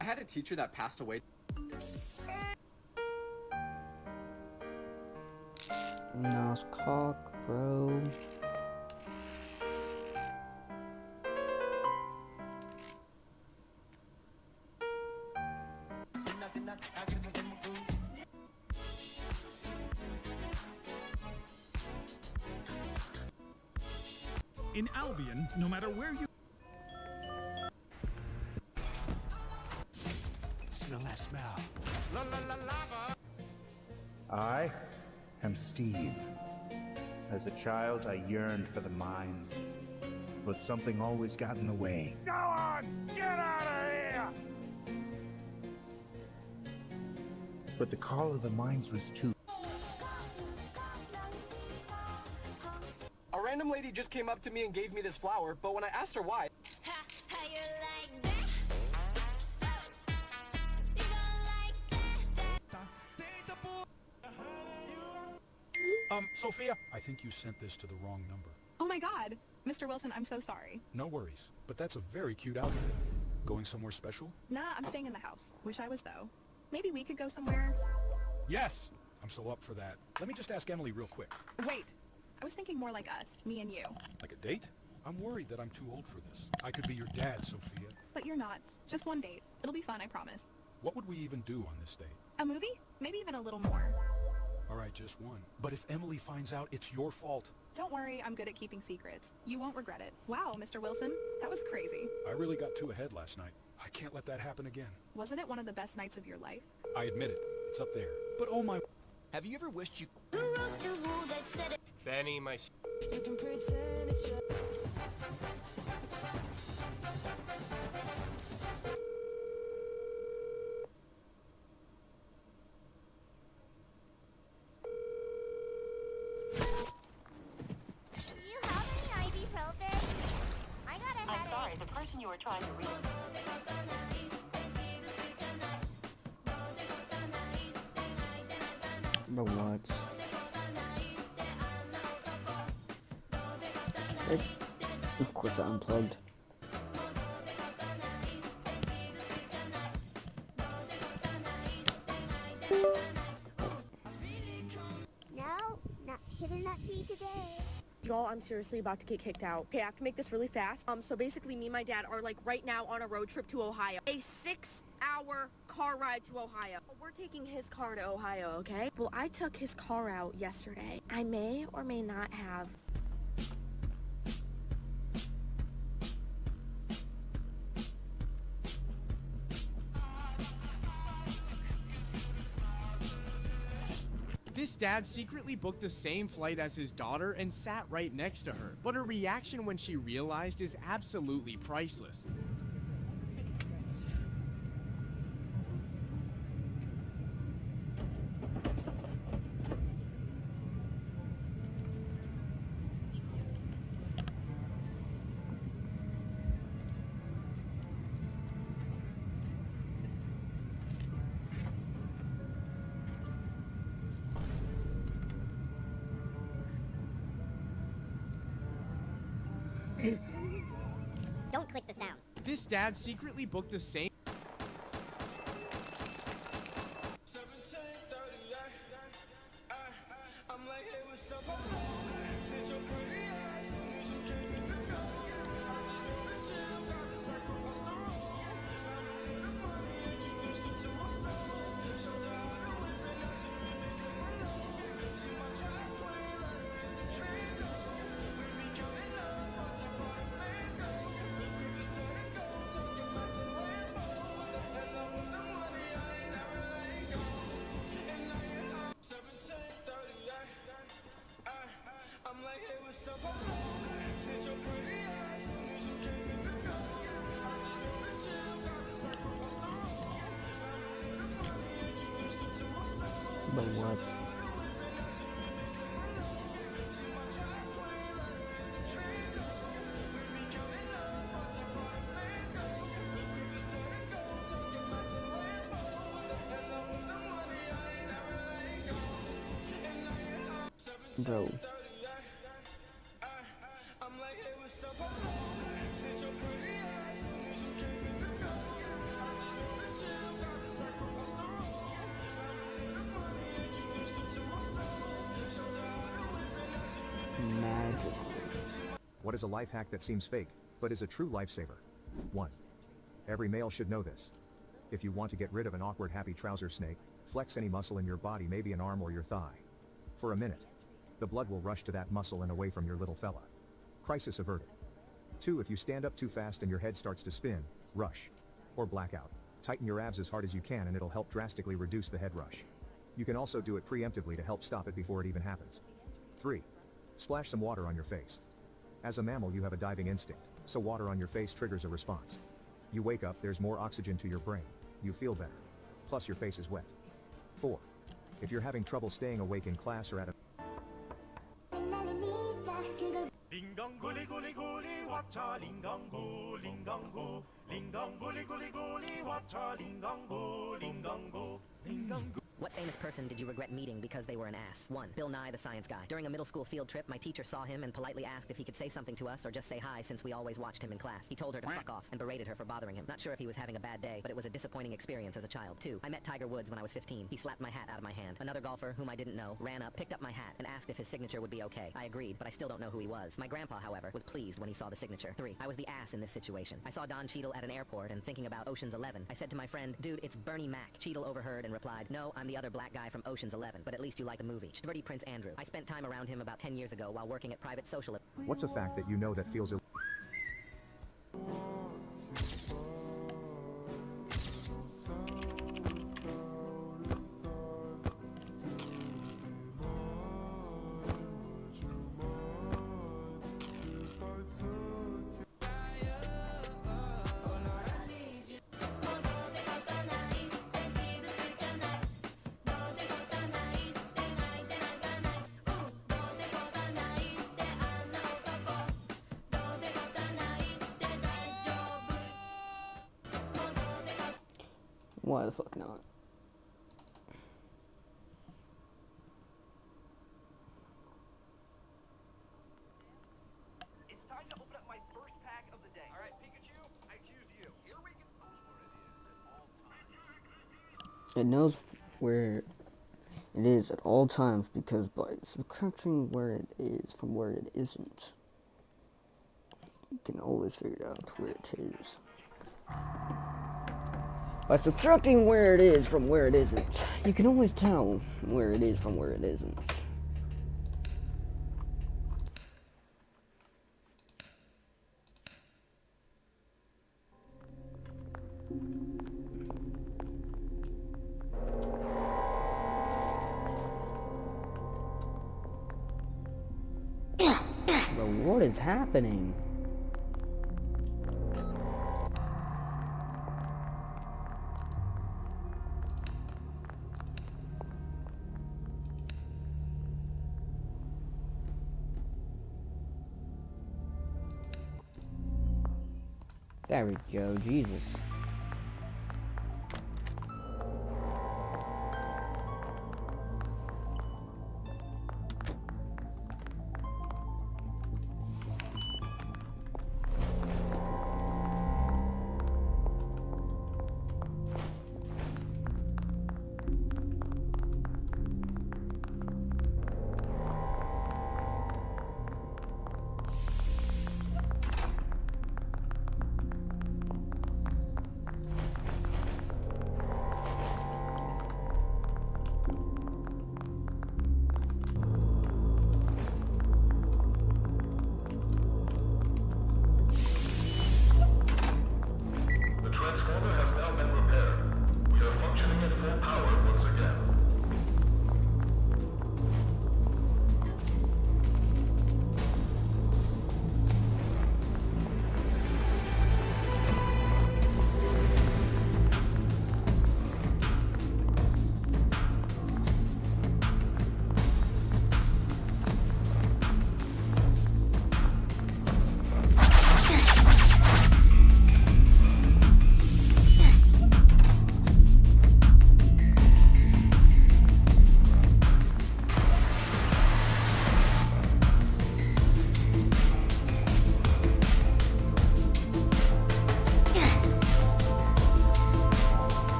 I had a teacher that passed away. Nice cock, bro. In Albion, no matter where you smell that smell. La la la lava. I am Steve. As a child, I yearned for the mines. but something always got in the way. Go on! Get out of here! But the call of the mines was too. A random lady just came up to me and gave me this flower, but when I asked her why... Sophia, I think you sent this to the wrong number. Oh my god. Mr. Wilson, I'm so sorry. No worries, but that's a very cute outfit. Going somewhere special? Nah, I'm staying in the house. Wish I was though. Maybe we could go somewhere. Yes! I'm so up for that. Let me just ask Emily real quick. Wait. I was thinking more like us, me and you. Like a date? I'm worried that I'm too old for this. I could be your dad, Sophia. But you're not. Just one date. It'll be fun, I promise. What would we even do on this date? A movie? Maybe even a little more. All right, just one. But if Emily finds out, it's your fault. Don't worry, I'm good at keeping secrets. You won't regret it. Wow, Mr. Wilson, that was crazy. I really got too ahead last night. I can't let that happen again. Wasn't it one of the best nights of your life? I admit it. It's up there. But oh my... Have you ever wished you... Benny, my... You can pretend it's just... The person you were trying to reach. But what? Of course I unplugged. No, not hitting that tree today. Y'all, I'm seriously about to get kicked out. Okay, I have to make this really fast. So basically me and my dad are like right now on a road trip to Ohio. A 6-hour car ride to Ohio. We're taking his car to Ohio, okay? Well, I took his car out yesterday. I may or may not have. This dad secretly booked the same flight as his daughter and sat right next to her, but her reaction when she realized is absolutely priceless. Don't click the sound. This dad secretly booked the same. But what? Bro. Magical. What is a life hack that seems fake, but is a true lifesaver? 1. Every male should know this. If you want to get rid of an awkward happy trouser snake, flex any muscle in your body, maybe an arm or your thigh. For a minute. The blood will rush to that muscle and away from your little fella. Crisis averted. 2. If you stand up too fast and your head starts to spin, rush. Or blackout. Tighten your abs as hard as you can and it'll help drastically reduce the head rush. You can also do it preemptively to help stop it before it even happens. 3. Splash some water on your face. As a mammal you have a diving instinct, so water on your face triggers a response. You wake up, there's more oxygen to your brain. You feel better. Plus your face is wet. 4. If you're having trouble staying awake in class or at a What famous person did you regret meeting because they were an ass? 1. Bill Nye, the science guy. During a middle school field trip, my teacher saw him and politely asked if he could say something to us or just say hi since we always watched him in class. He told her to fuck off and berated her for bothering him. Not sure if he was having a bad day, but it was a disappointing experience as a child. 2. I met Tiger Woods when I was 15. He slapped my hat out of my hand. Another golfer, whom I didn't know, ran up, picked up my hat, and asked if his signature would be okay. I agreed, but I still don't know who he was. My grandpa, however, was pleased when he saw the signature. 3. I was the ass in this situation. I saw Don Cheadle at an airport and thinking about Ocean's 11. I said to my friend, dude, it's Bernie Mac. Cheadle overheard and replied, no, I'm the other black guy from Ocean's 11, but at least you like the movie. Shtverdy Prince Andrew. I spent time around him about 10 years ago while working at private social. What's a fact that you know that feels Why the fuck not? It's time to open up my first pack of the day. All right, Pikachu, I choose you. Here we go. It knows where it is at all times because by subtracting where it is from where it isn't, you can always figure out where it is. By subtracting where it is from where it isn't, you can always tell where it is from where it isn't. But what is happening? There we go, Jesus.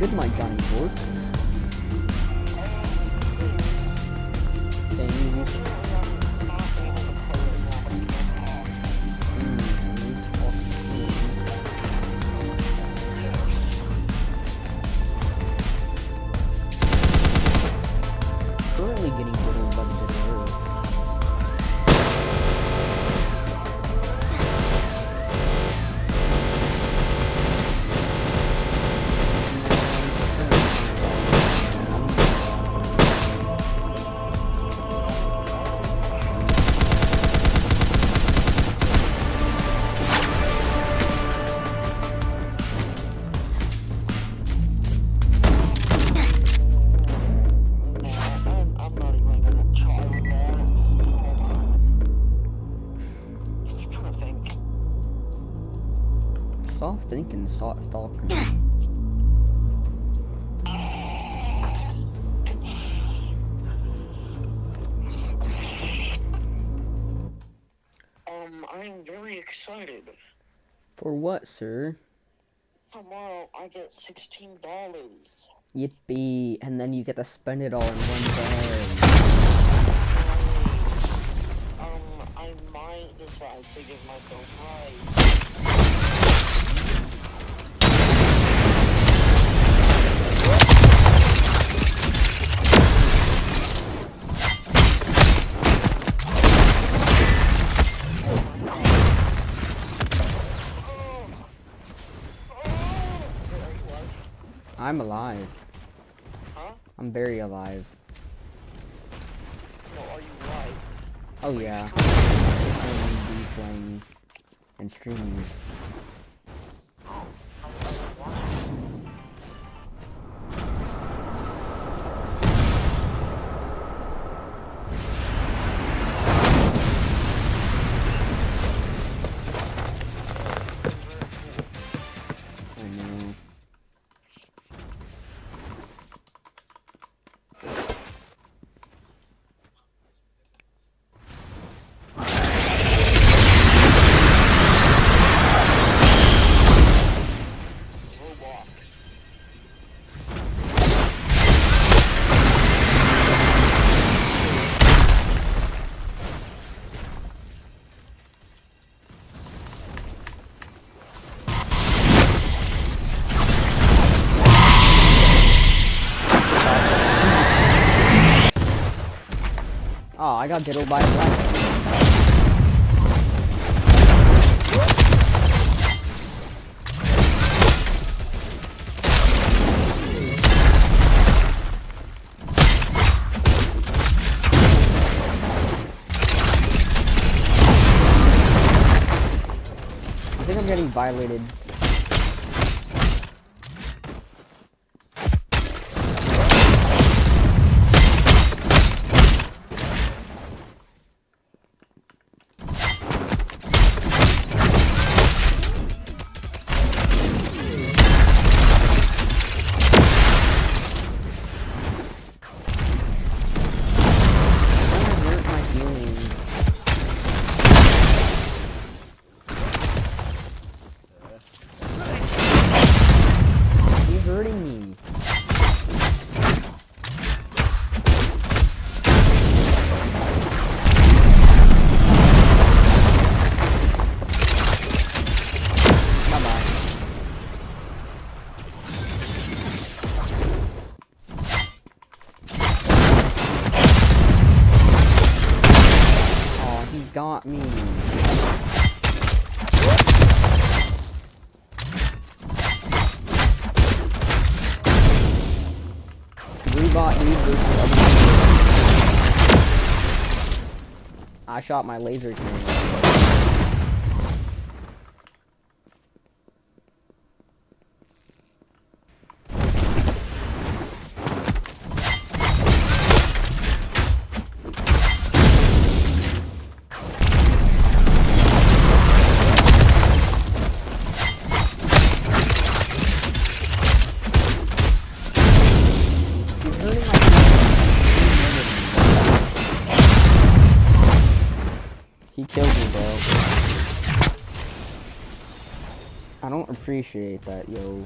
Good my Johnny Fork. Thanks. Currently getting whittled by the bitter herb. Stop thinking, stop talking. I'm very excited. For what, sir? Tomorrow I get $16. Yippee! And then you get to spend it all in one day. I might decide to give myself rights. I'm alive. Huh? I'm very alive. No, are you right? Oh yeah. I'm be playing and streaming. I know. Oh, I got diddled by a black. I think I'm getting violated. Hurting me. Bye-bye. Oh, he got me. I shot my laser cannon. He killed me, bro. I don't appreciate that, yo.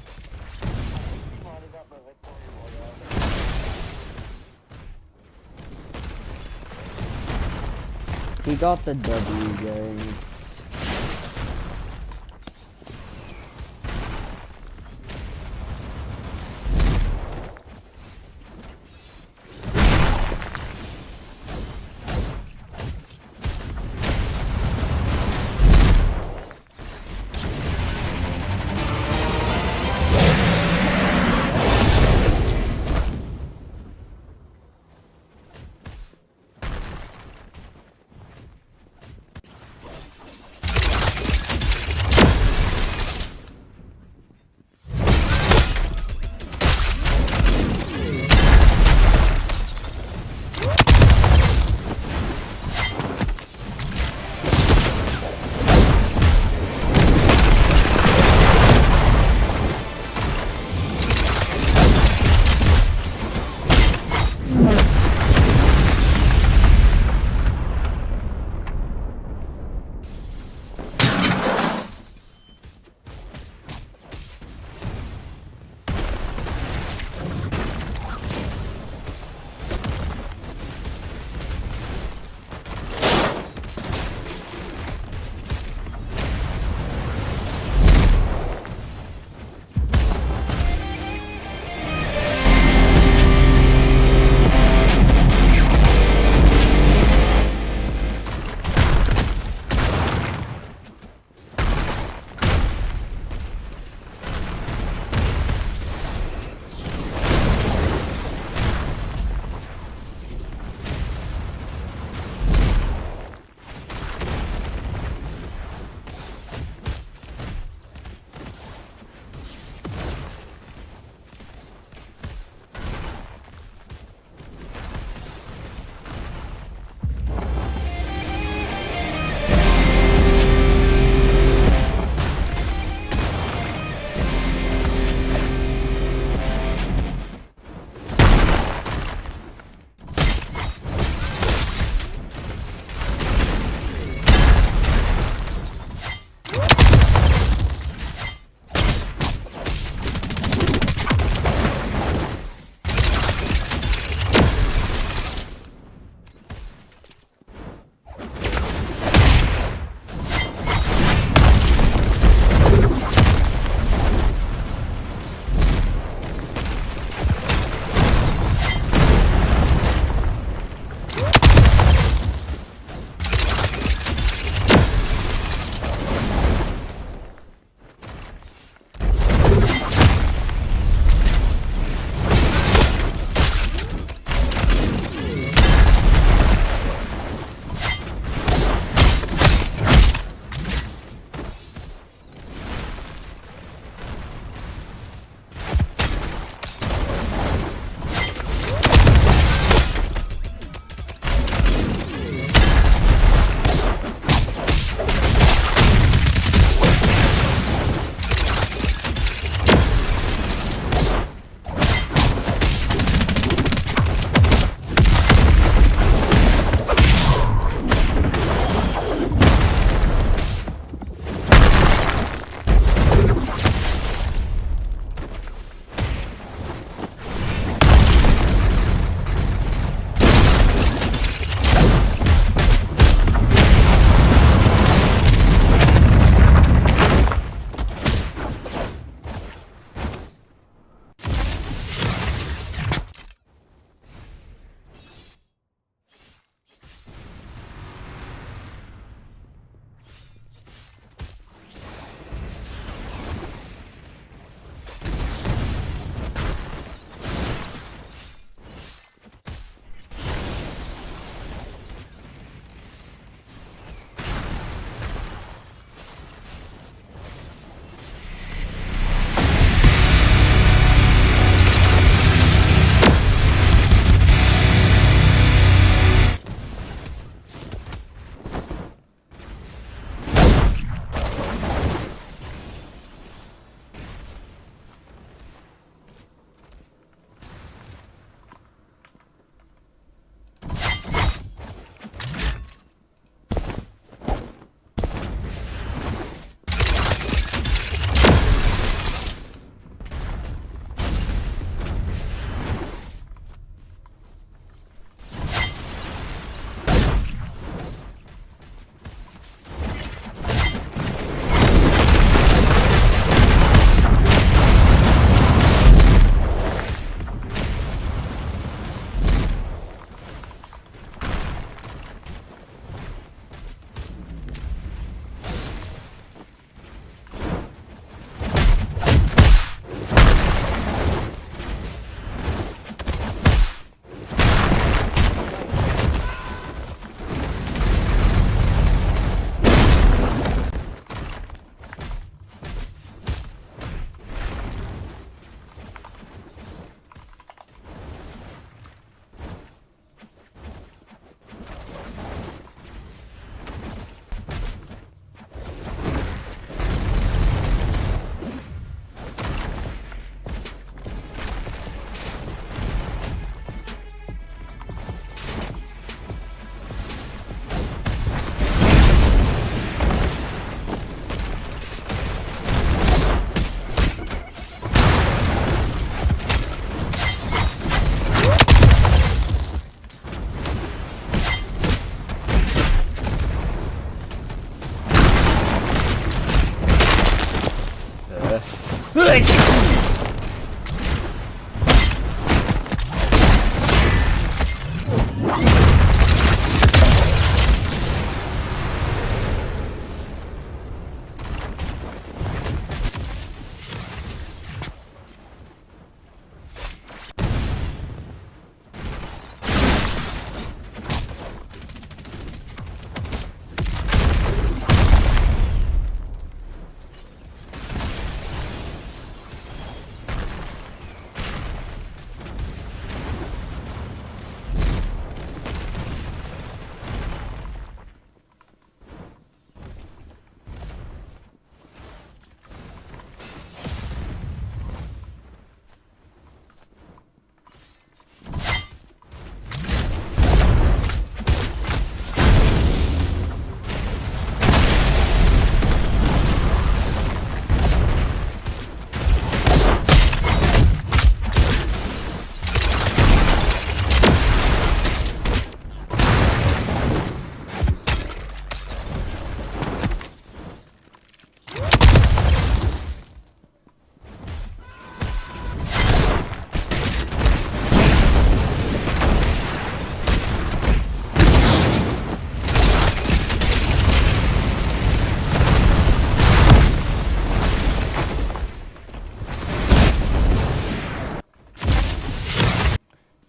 He got the W, gang.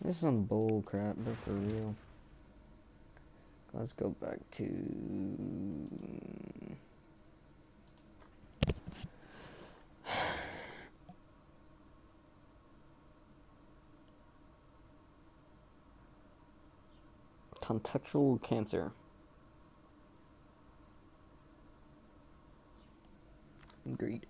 This is some bull crap, but for real. Let's go back to contextual cancer. Agreed.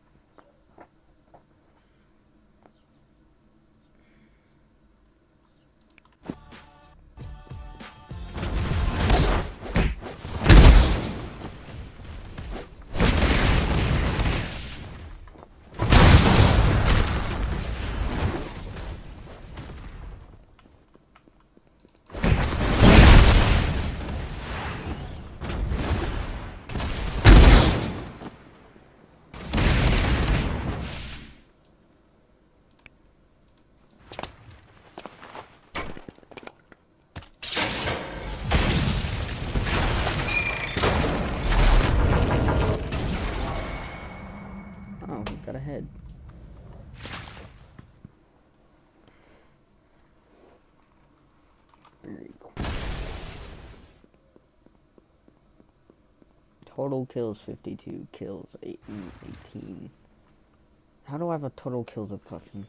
Oh, he got ahead. Very cool. Total kills 52, kills 18. How do I have a total kills of fucking...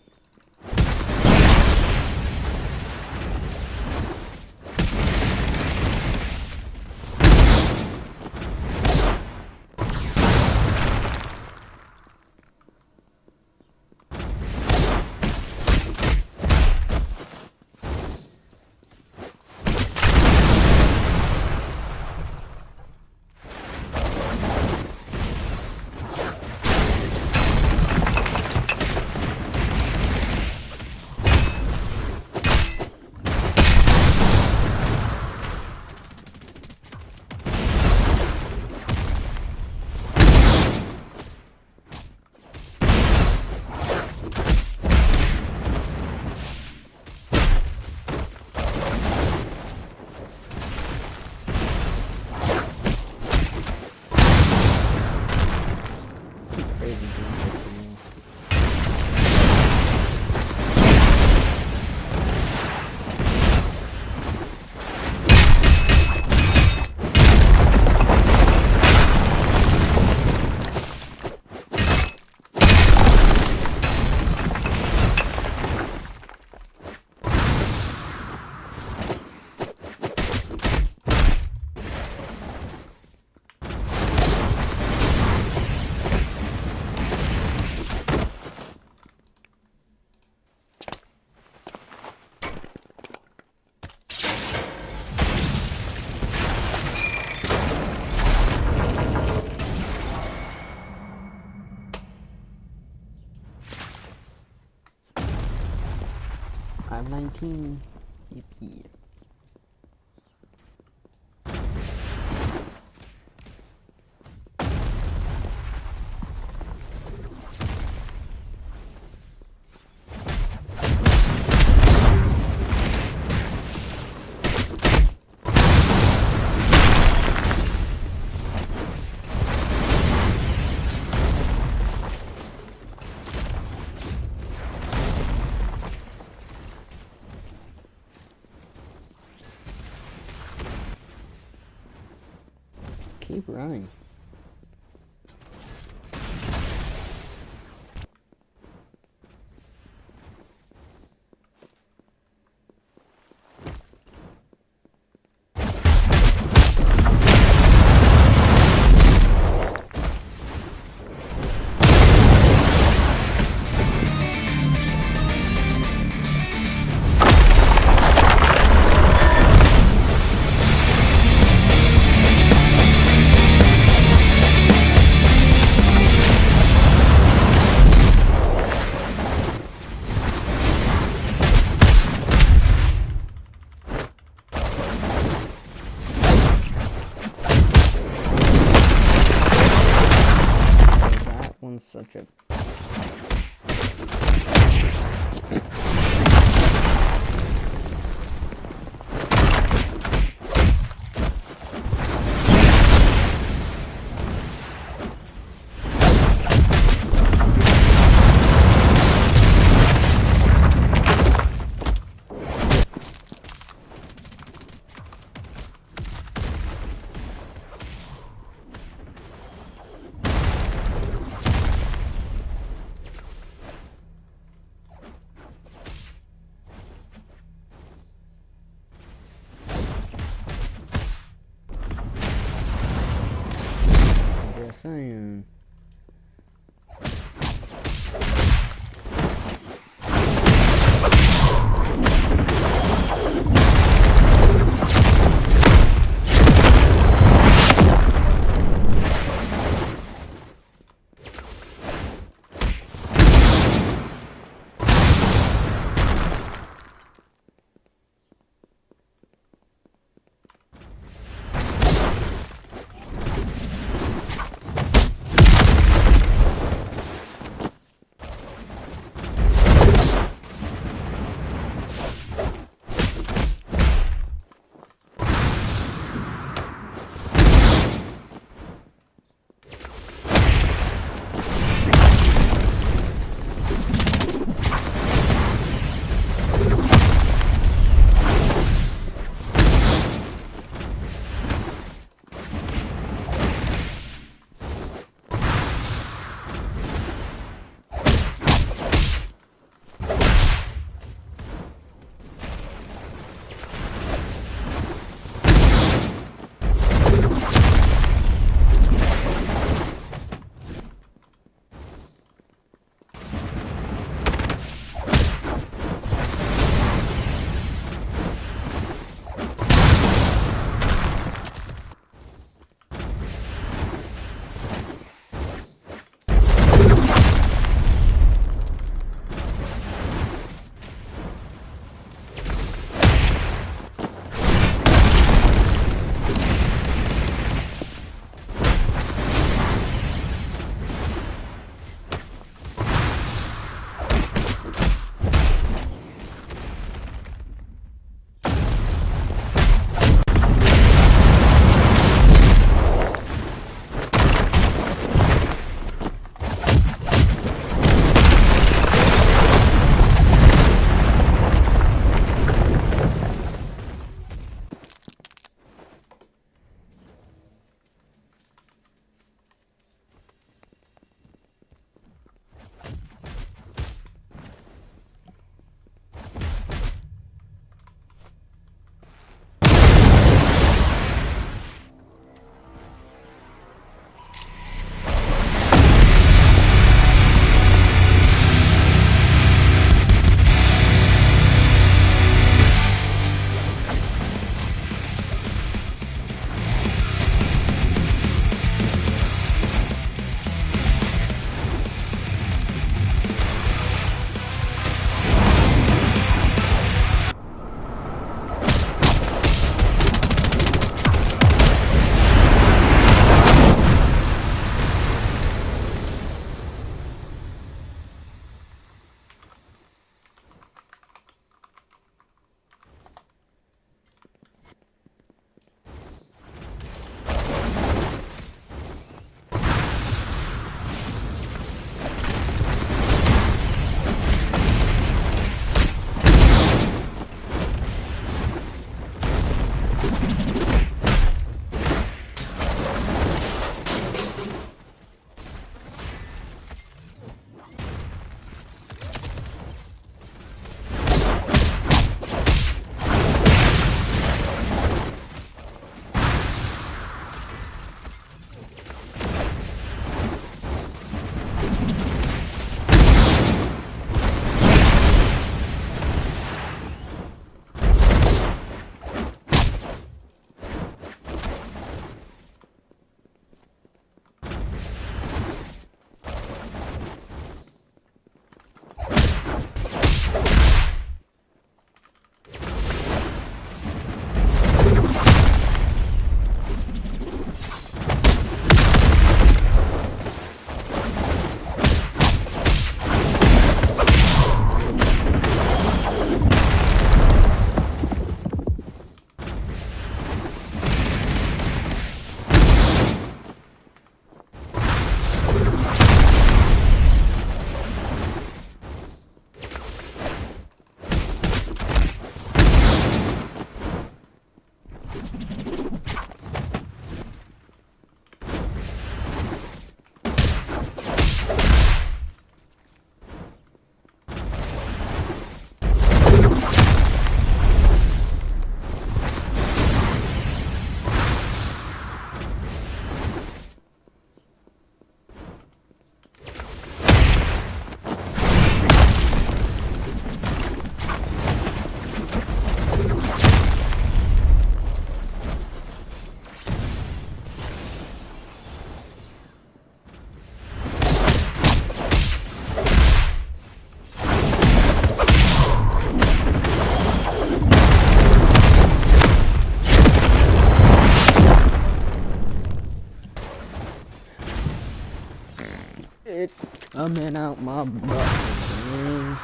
I'm 19. Yippee. keep running. Such a saying. It's coming out my butt, man.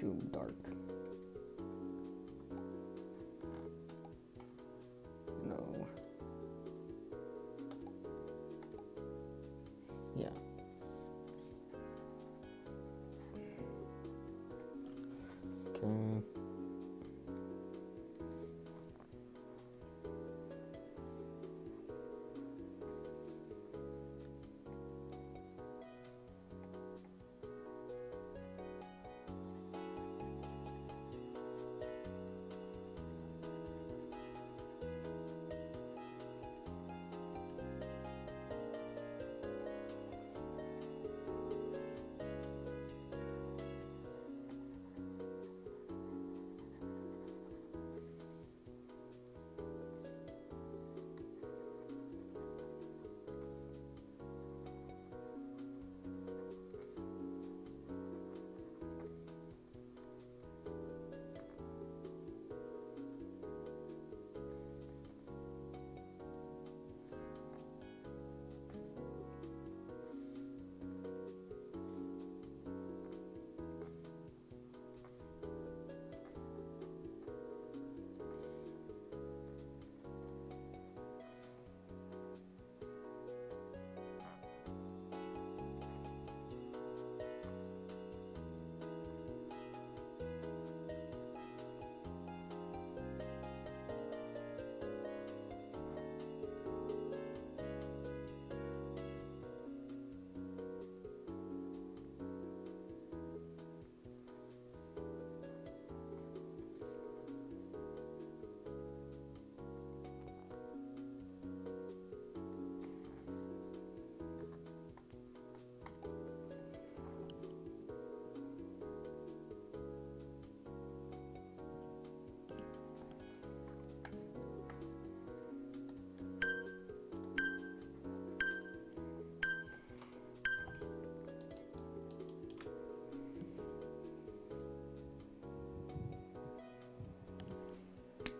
too dark. No. Yeah. Okay.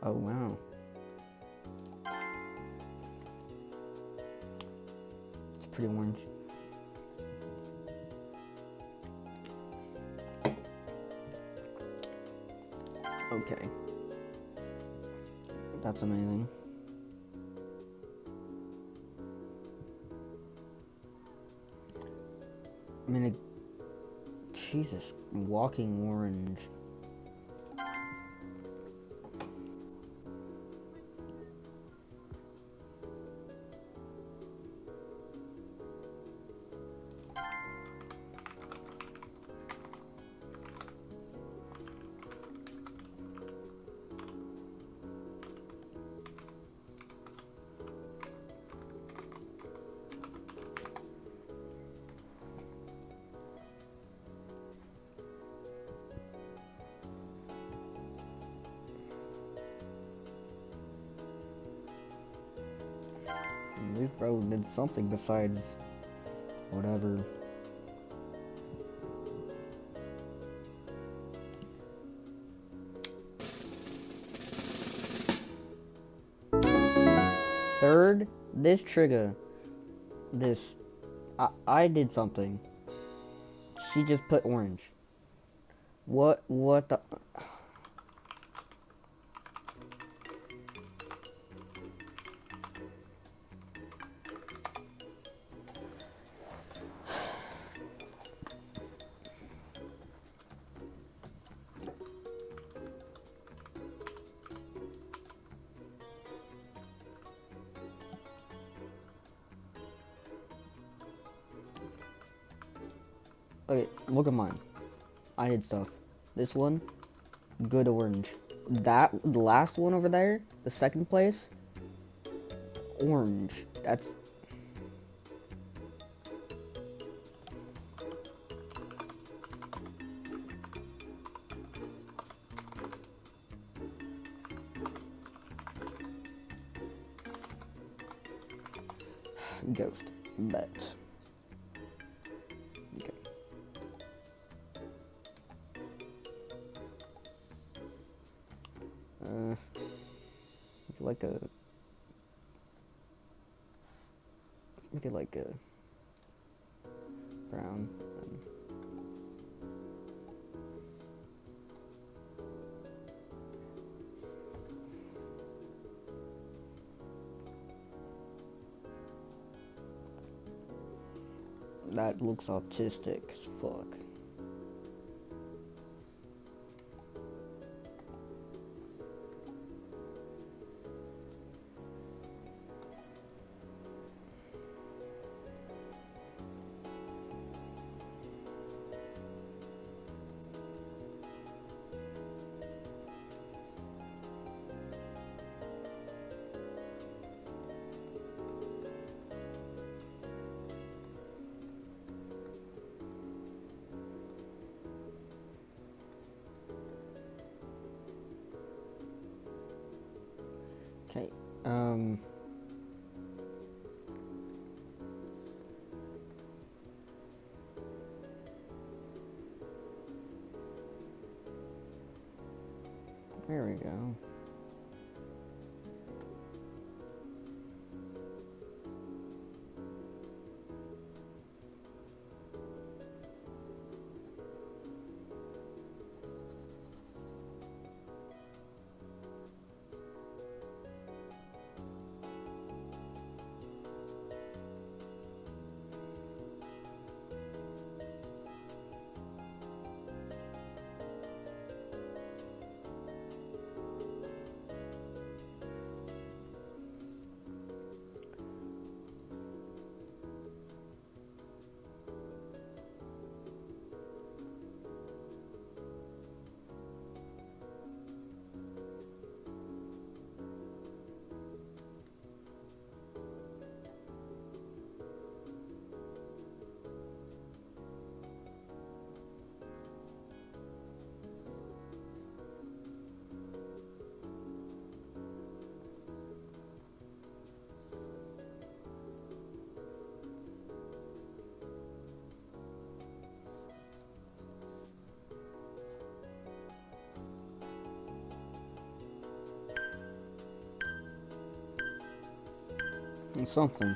Oh wow. It's pretty orange. Okay. That's amazing. I mean, Jesus, walking orange. This bro did something besides whatever. Third, this trigger. This. I did something. She just put orange. What the? Okay, look at mine. I did stuff. This one, good orange. The last one over there, the second place, orange. That's... Ghost. Bet. Okay. Like a... Make it like a... brown. That looks autistic as fuck. Okay, there we go. And something.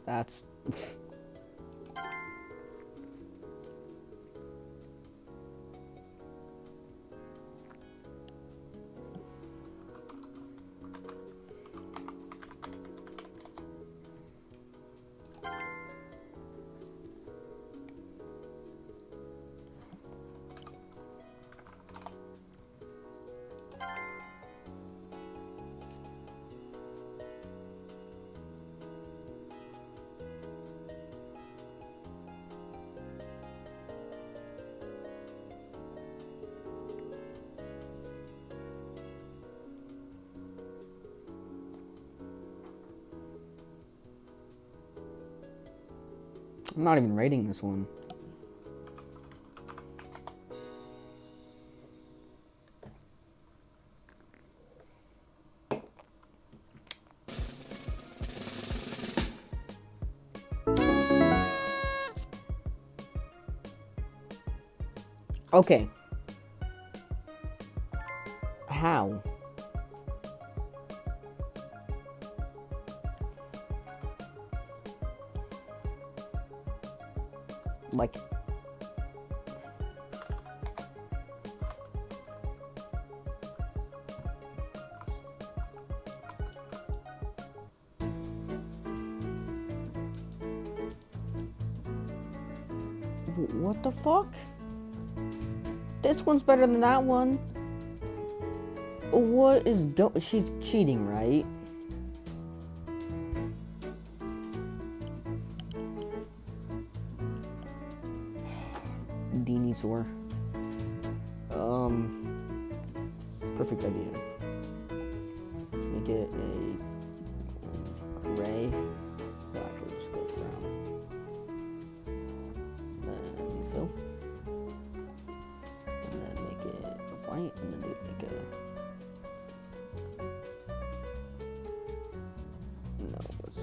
That's I'm not even rating this one. Okay. How? Like, what the fuck? This one's better than that one. What is she's cheating, right? Dinosaur. Perfect idea. Make it a gray. Well, actually, just go brown. Then fill. And then make it a white, and then make a. No, let's.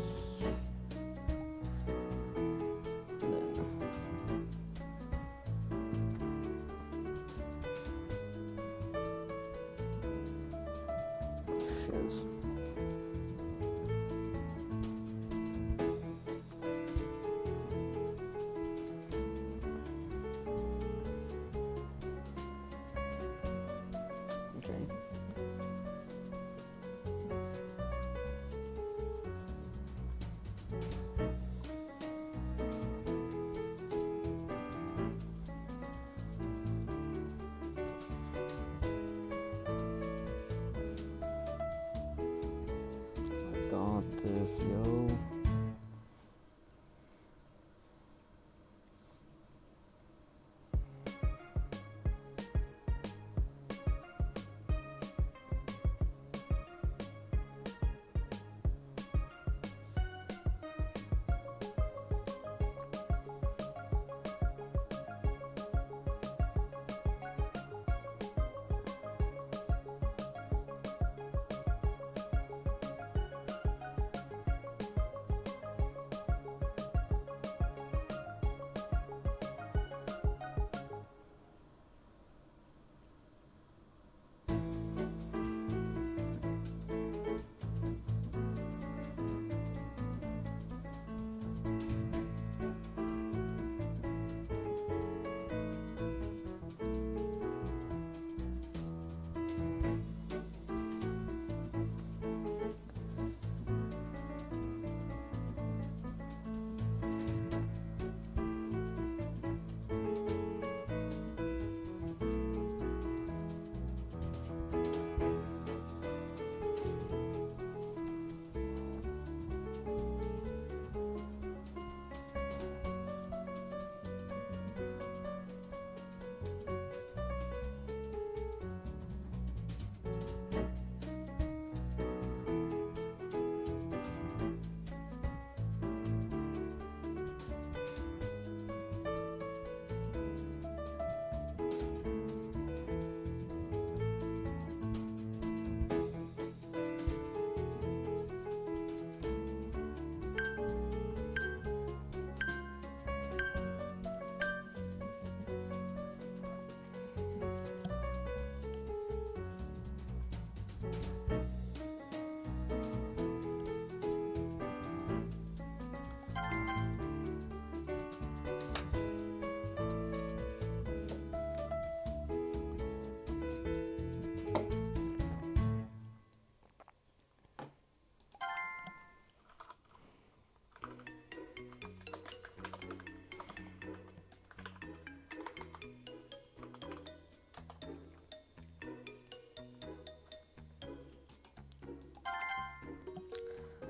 this, yo.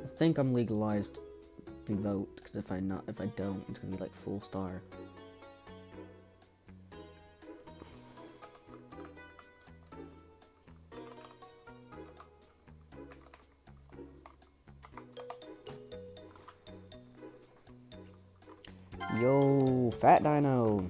I think I'm legalized to vote, because if I don't, it's gonna be like full star. Yo, Fat Dino.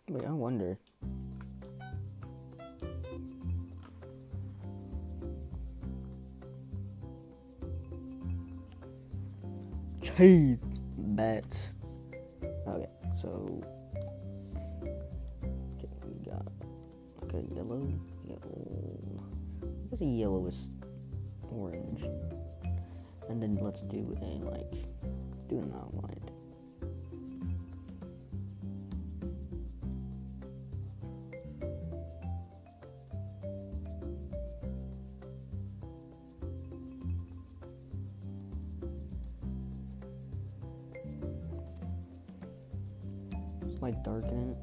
Wait, I wonder. Cheese bets. Okay, so we got yellow. What's a yellowish orange? And then let's do an outline. Like darken it.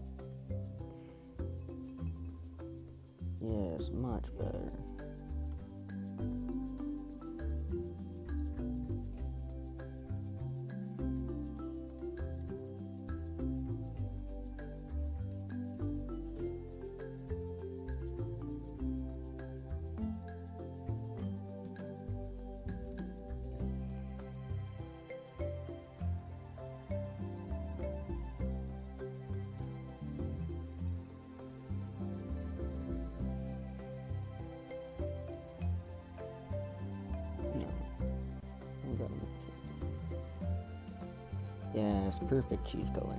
Yes, much better. Yeah, it's perfect cheese color.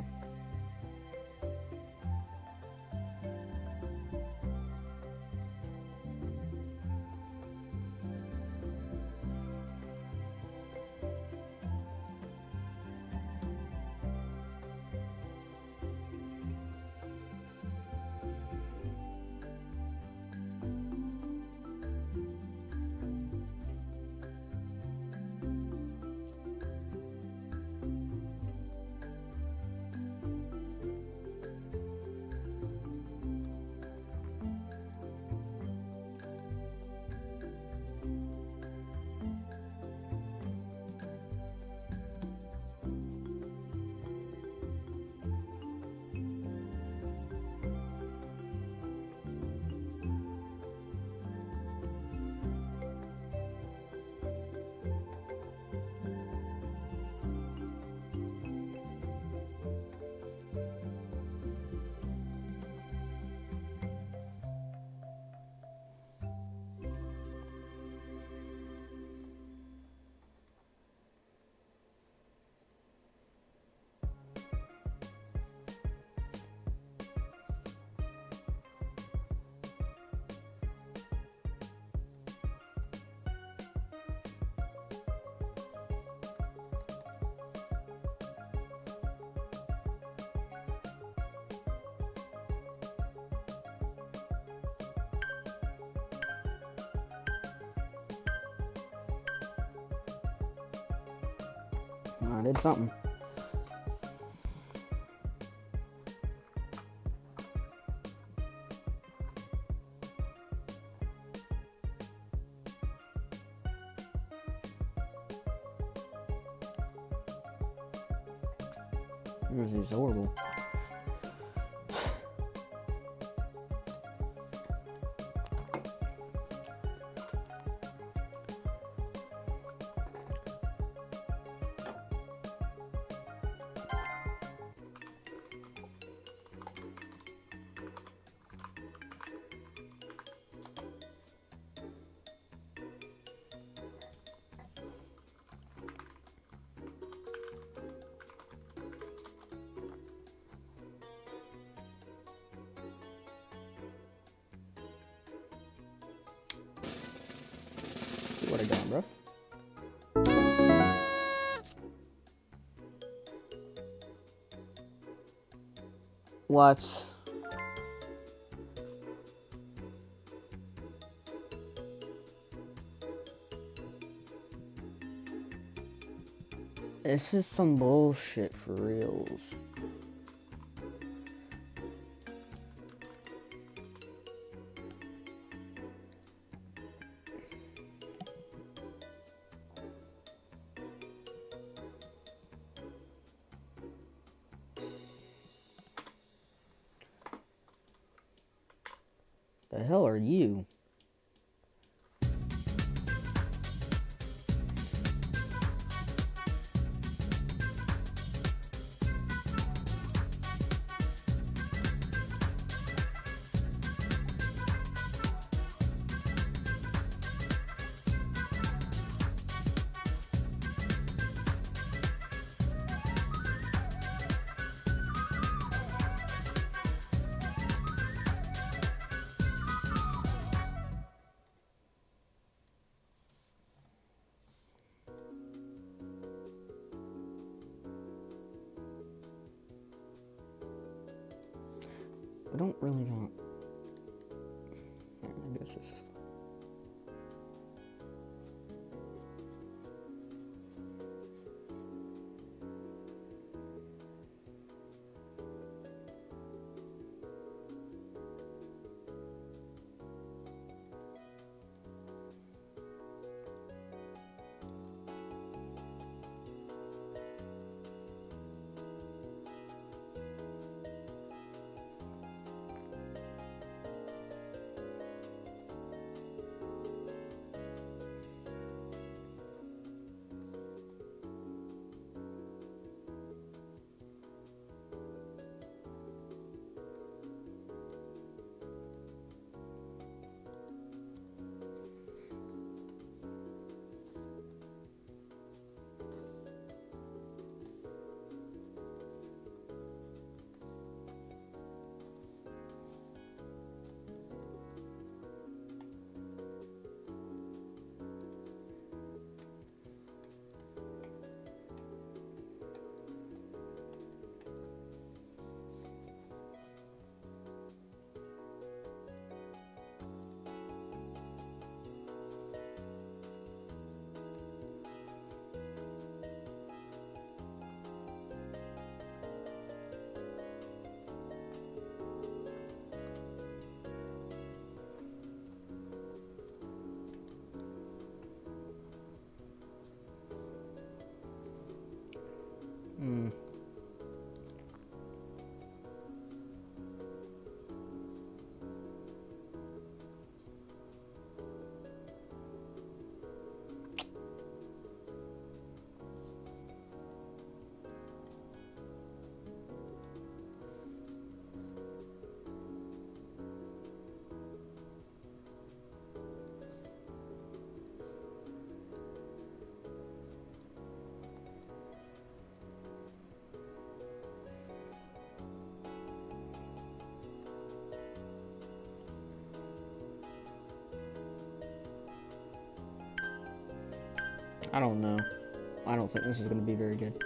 I did something. This is horrible. What I got, bro? What? This is some bullshit for reals. The hell are you? I don't really want. I guess this is. Mm. I don't know. I don't think this is going to be very good.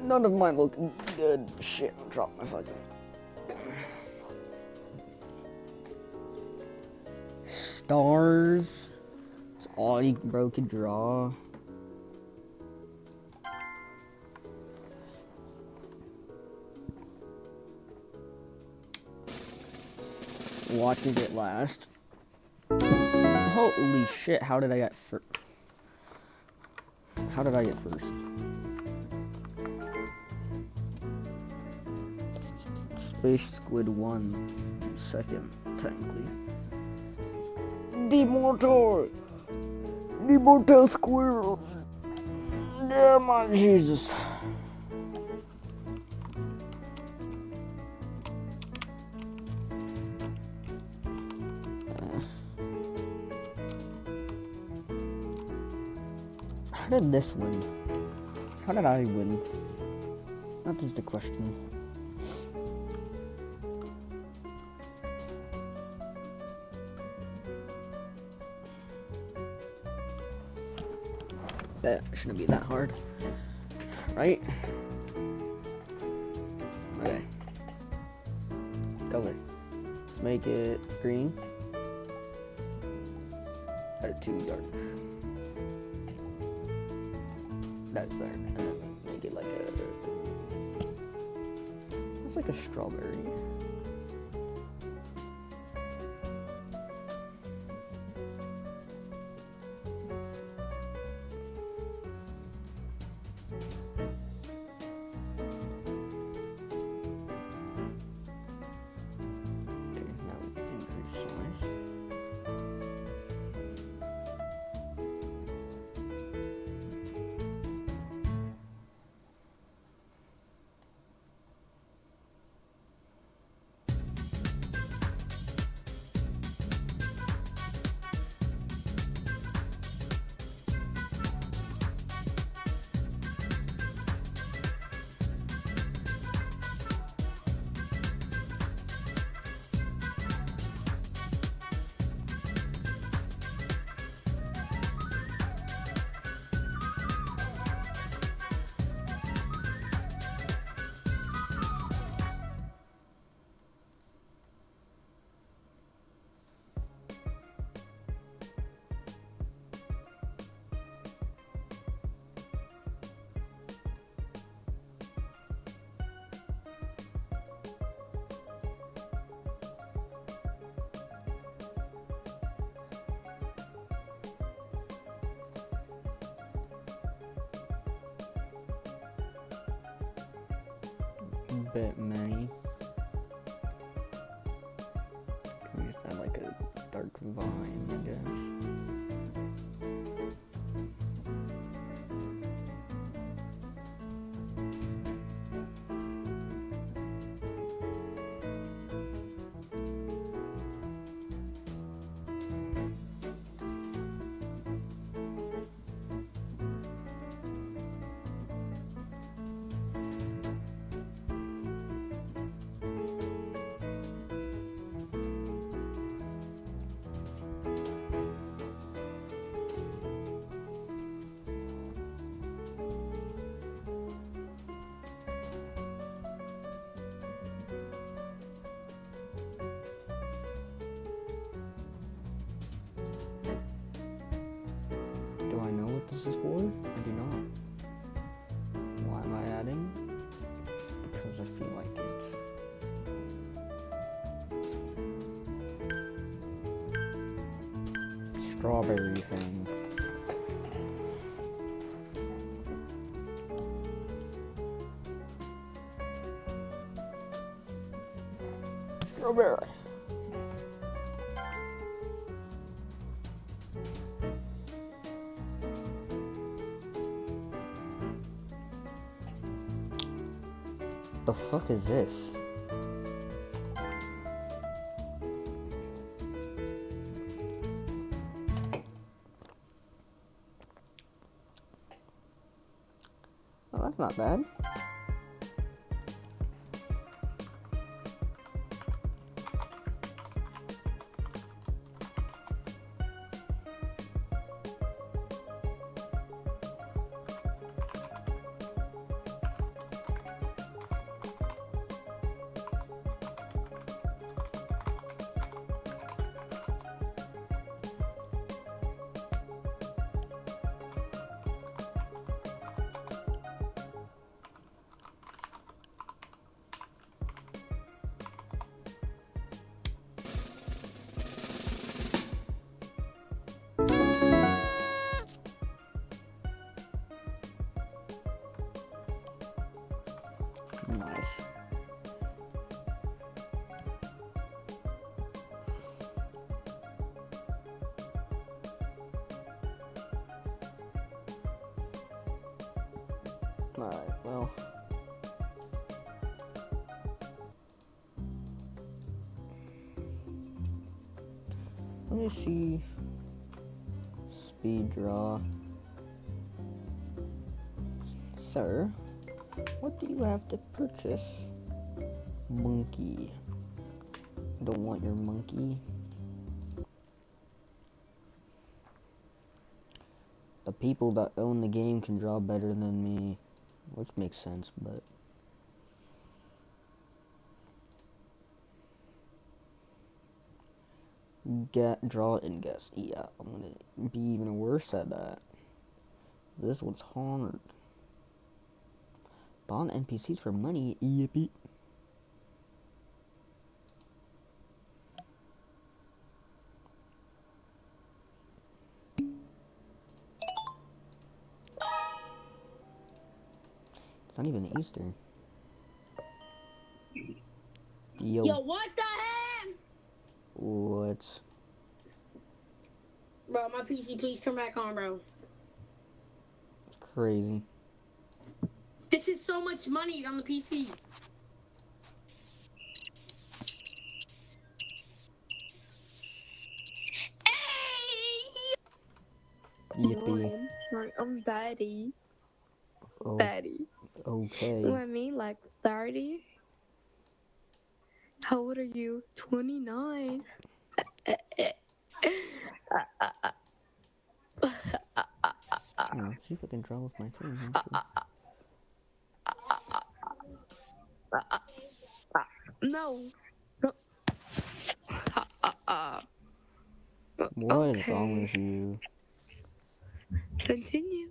None of mine look good. Shit, I dropped my fucking... Stars. It's all you bro could draw. Watching it last. Holy shit, how did I get first? How did I get first? Space Squid won second, technically. Demortal squirrels. Yeah, my Jesus. How did this win? How did I win? That is the question. That shouldn't be that hard, right? Okay. Color. Let's make it green. Or too dark. That's better. And then make it like a... It's like a strawberry. Bit many. Can we just add like a dark vine, I guess? this is for? I do not. Why am I adding? Because I feel like it. Strawberry thing. Strawberry. The fuck is this? Oh, that's not bad. Nice. Alright, well. Let me see. Speed draw. Sir, what do you have to purchase? Monkey. Don't want your monkey. The people that own the game can draw better than me, which makes sense, but draw and guess. Yeah, I'm gonna be even worse at that. This one's hard. Bond NPCs for money. Yippee. It's not even Easter. Yo, what the heck? What? Bro, my PC, please turn back on, bro. It's crazy. This is so much money on the PC. Yippee. I'm daddy. Oh, Daddy. okay. You know what I mean? Like 30. How old are you? 29. Let's see if I can draw with my thing. No. What is wrong with you? Continue.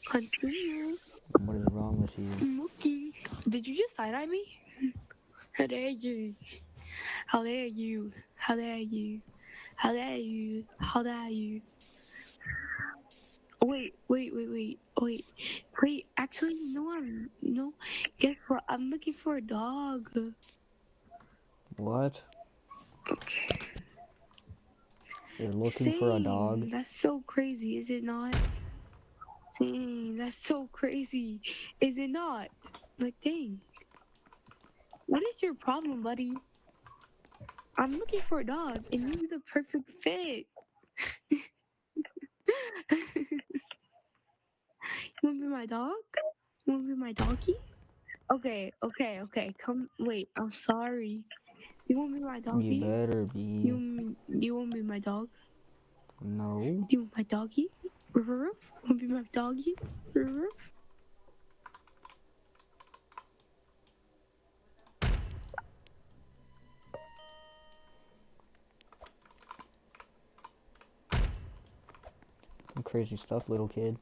Continue. What is wrong with you? I'm looking. Did you just side-eye me? How dare you? How dare you? How dare you? How dare you? How dare you? Wait. Actually, no. Guess what? I'm looking for a dog. What? Okay. You're looking for a dog? That's so crazy, is it not? Dang, that's so crazy, is it not? Like, dang. What is your problem, buddy? I'm looking for a dog, and you're the perfect fit. You wanna be my dog? You wanna be my doggy? Okay. Come, wait. I'm sorry. You wanna be my doggy? You better be. You wanna be my dog? No. Do you want my doggy? Wanna be my doggy? Some crazy stuff, little kid.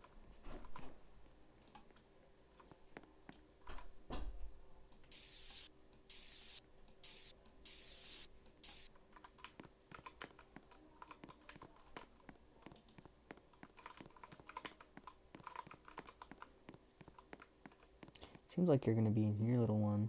Seems like you're gonna be in here, little one.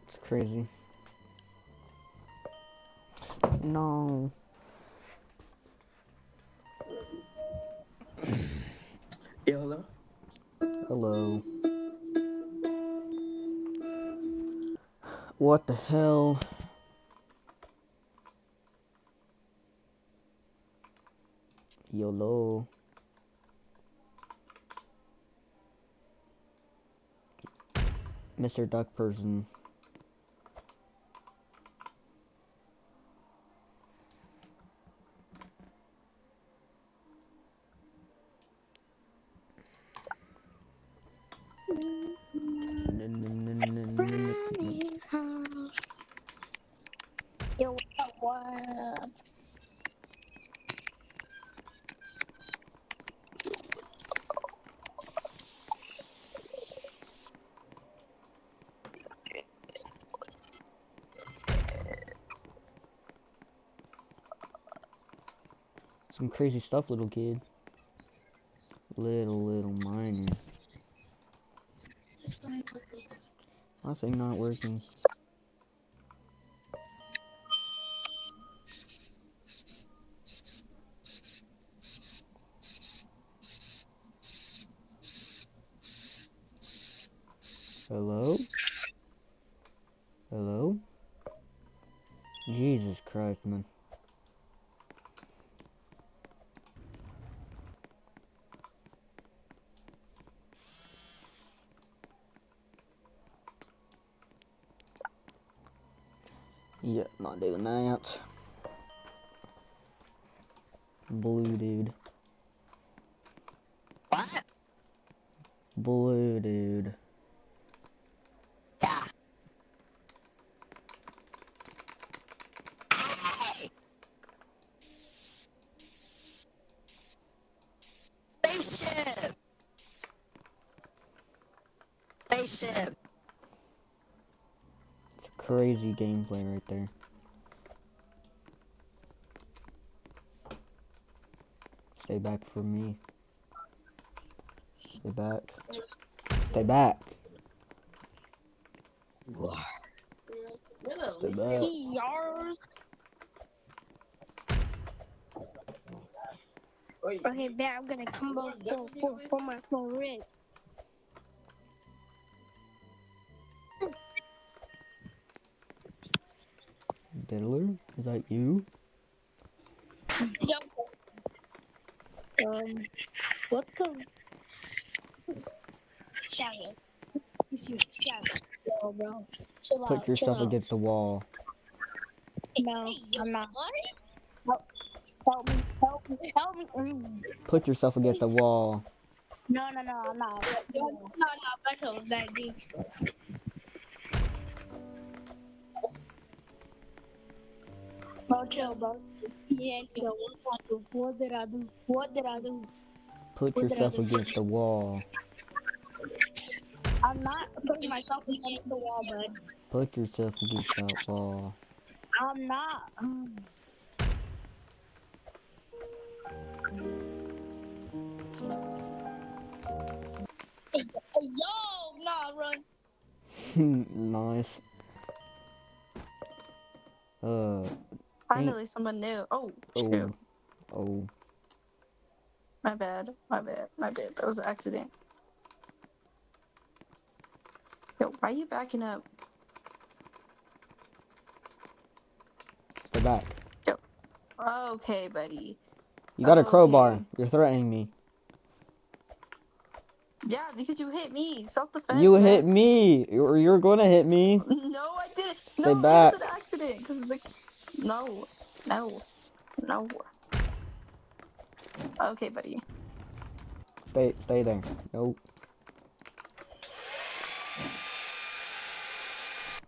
It's crazy. No. Yeah, hello? Hello. What the hell? YOLO. Mr. Duck Person. Granny's house. Yo, what? Some crazy stuff, little kid. Little minor. Why's it not working? Hello? Hello? Jesus Christ, man. Yeah, not doing that. Blue dude. What? Blue dude. Yeah. Spaceship! Spaceship! It's crazy gameplay right there. Stay back from me. Stay back. Stay back. Stay back. Yours. Okay, bet I'm gonna combo for my wrist. Diddler? Is that you? What the? Shout. Yo, bro. Chill Put out, yourself chill out. against the wall. No, I'm not. Help me, help me, help me. Put yourself against the wall. No, I'm not. No, back up, back deep. Bro, chill, bro. Yeah, chill. What did I do? What did I do? Put yourself against the wall. I'm not putting myself against the wall, bud. Put yourself against that wall. I'm not. Yo, nah, run. Nice. Finally, someone new. Oh, shoot. Oh. My bad. That was an accident. Yo, why are you backing up? back. Okay, buddy. You got a crowbar. Okay. You're threatening me. Yeah, because you hit me. Self-defense. You man. hit me, or you're gonna hit me. No, I didn't. Stay No, back. it was an accident. Cause the. No. No. No. Okay, buddy. Stay there. Nope.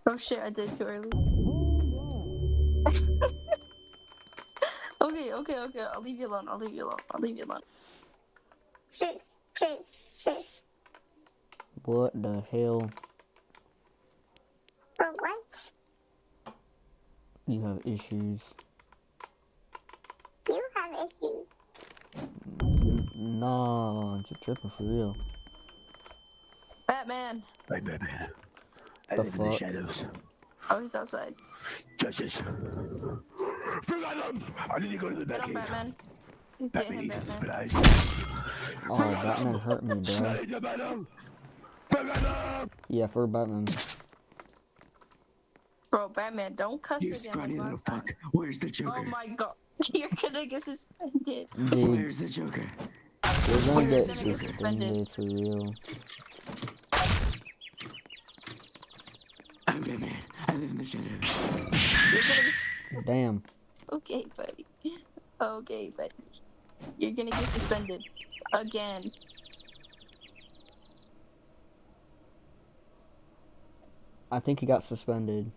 Oh shit, I did too early. Okay. I'll leave you alone. I'll leave you alone. Cheers. What the hell? For what? You have issues. You have issues. Nah, just tripping for real. Batman. Hey, Batman. I The live in the fuck? shadows. Oh, he's outside. Justice. Forgot him! I need to go to the Get back him, Batman. Get Batman him, needs to Batman. eyes. Oh, Batman hurt me, bro. Yeah, for Batman. Bro, Batman, don't cuss You again. scrawny like little last time. fuck. Where's the Joker? Oh my god. You're gonna get suspended. Dude, Where's the Joker? you're gonna You're get gonna get suspended for real. I'm Batman. I live in the shadows. You're gonna get... Damn. Okay, buddy. Okay, buddy. You're gonna get suspended. Again. I think he got suspended.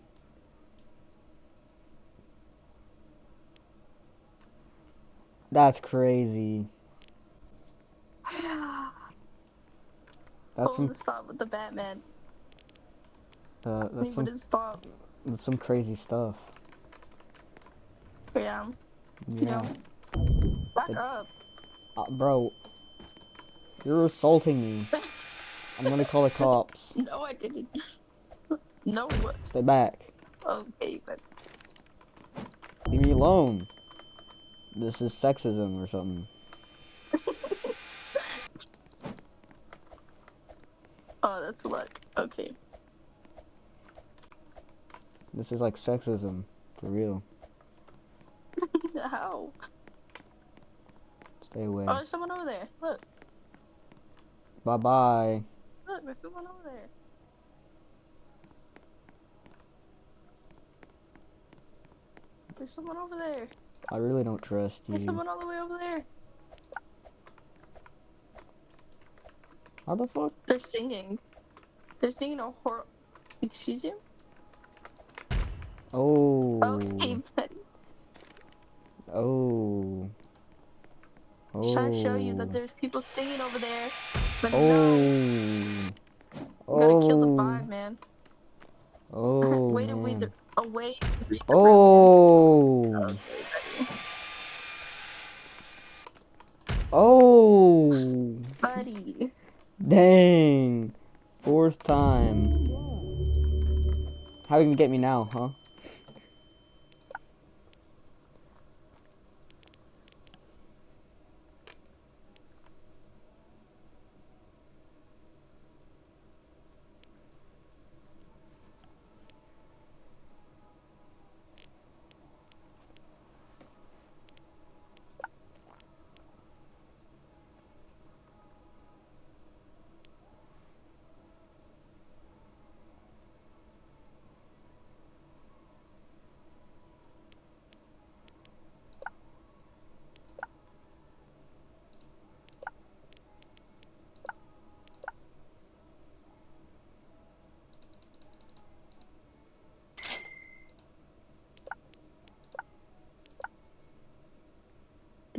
That's crazy. That's Hold some. to stop with the Batman. That's Leave some. it to stop. That's some crazy stuff. Yeah. Yeah. Back up. Bro, you're assaulting me. I'm gonna call the cops. No, I didn't. No. Stay back. Okay, but. Leave me alone. This is sexism or something. Oh, that's luck. Okay. This is like sexism. For real. How? Stay away. Oh, there's someone over there. Look. Bye-bye. Look, there's someone over there. There's someone over there. I really don't trust There's you. someone all the way over there. How the fuck? They're singing. They're singing a horror. Excuse you? Oh. Okay, buddy. Oh. Just trying to show you that there's people singing over there. But Oh. no. You gotta kill the vibe, man. Oh. Way to man. read the Oh. Okay, Oh. buddy. Dang. Fourth time. How you gonna get me now, huh?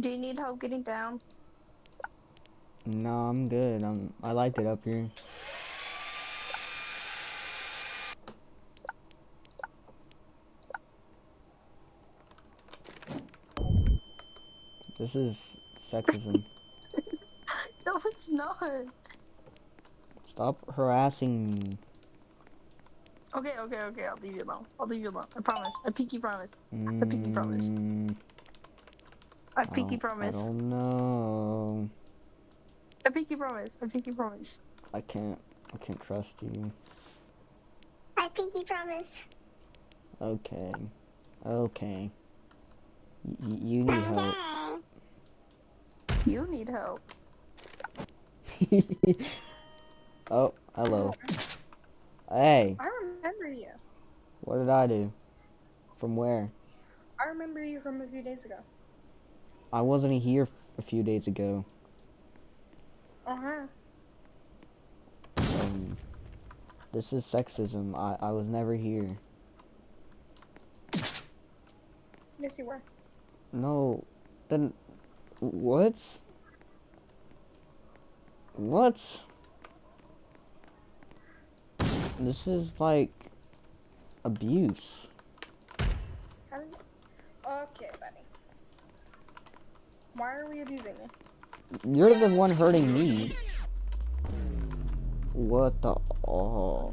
Do you need help getting down? No, I'm good. I like it up here. This is sexism. No, it's not. Stop harassing me. Okay. I'll leave you alone. I promise. I pinky promise. I pinky promise. I pinky promise. I don't know. I pinky promise. I pinky promise. I can't trust you. I pinky promise. Okay. Okay. You need help. You need help. Oh, hello. Hey, I remember you. what did I do? From where? I remember you from a few days ago. I wasn't here a few days ago. Uh-huh. This is sexism. I was never here. Yes, you were. No, then what? What? This is like abuse. Okay, buddy. Why are we abusing you? You're the one hurting me. What the? Oh.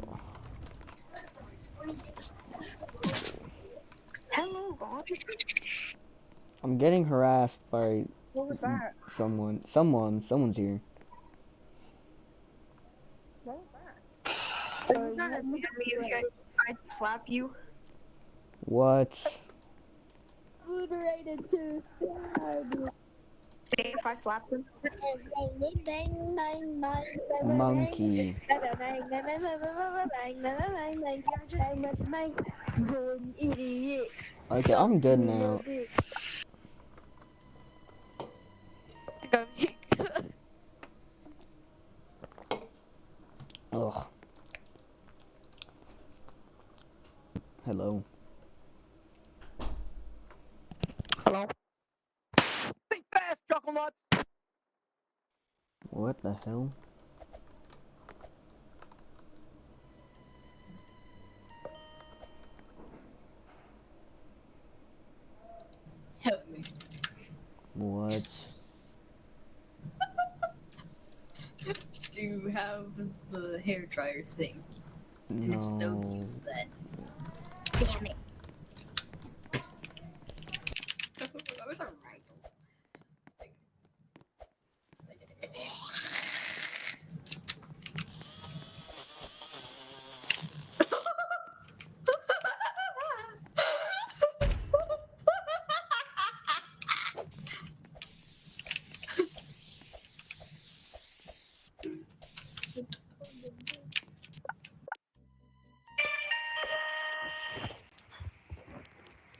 Hello, guys. I'm getting harassed by What was that? someone's here. What was that? Are you gonna ban me if I slap you? What? Moderated to If I slap him? Monkey. Idiot. Okay, I'm good now. Ugh. Hello. Hello? Think fast, Chuckle Nuts! What the hell? Help me. What? Do you have the hair dryer thing? And No. if so, use that. Damn it. That was a ragdoll.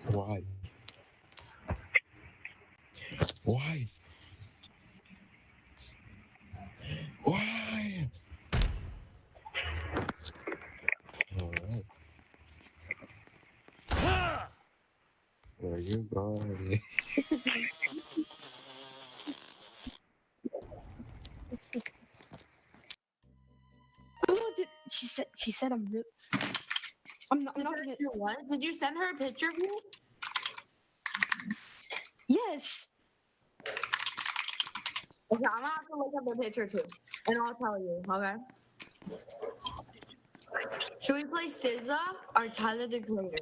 Why? Why? Why? Alright. Where you going? She said I'm real. I'm not gonna. What? Did you send her a picture of you? Yes. Okay, I'm gonna have to look up the picture too, and I'll tell you. Okay. Should we play SZA or Tyler the Creator?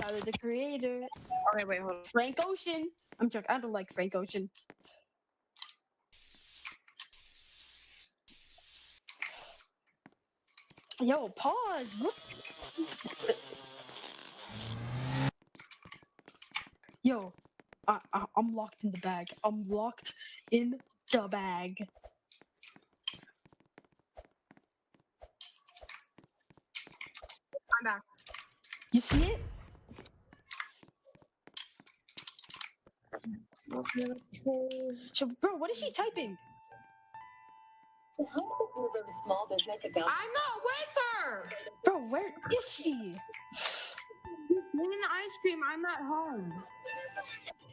Tyler the Creator. Okay, wait, hold on. Frank Ocean. I'm joking. I don't like Frank Ocean. Yo, pause. What? Yo, I'm locked in the bag. I'm locked in the bag. I'm back. You see it? So, bro, what is she typing? Small business account. I'm not with her. Bro, where is she? Eating ice cream. I'm at home.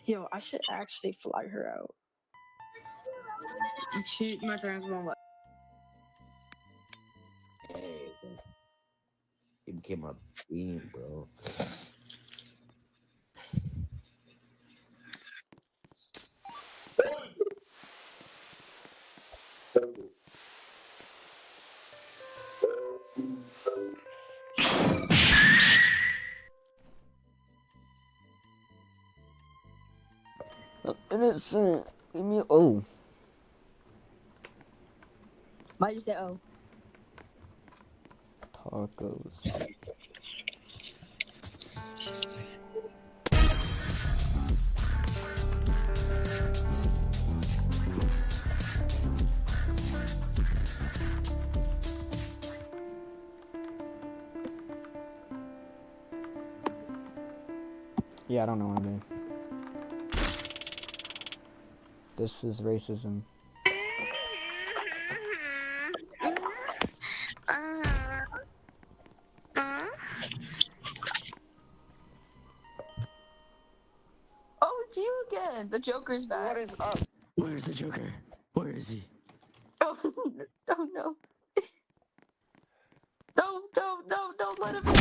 Yo, I should actually fly her out. My parents won't let. Hey, it became my dream, bro. Innocent. Give me. Oh. Why'd you say oh? Tacos. Yeah, I don't know anything. This is racism. Oh, it's you again. The Joker's back. What is up? Where's the Joker? Where is he? Oh, oh no. No, don't let him in.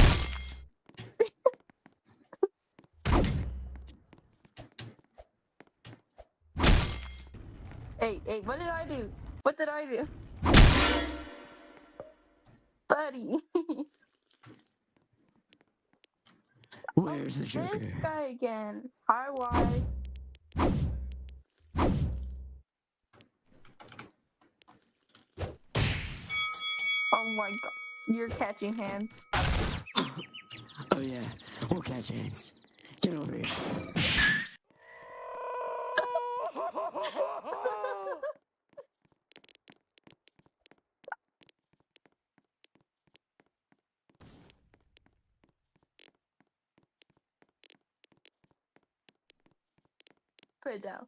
Hey, what did I do? What did I do? Buddy. Where's the Joker? This guy again. Hi, why? Oh my god. You're catching hands. Oh yeah, we'll catch hands. Get over here. Put it down.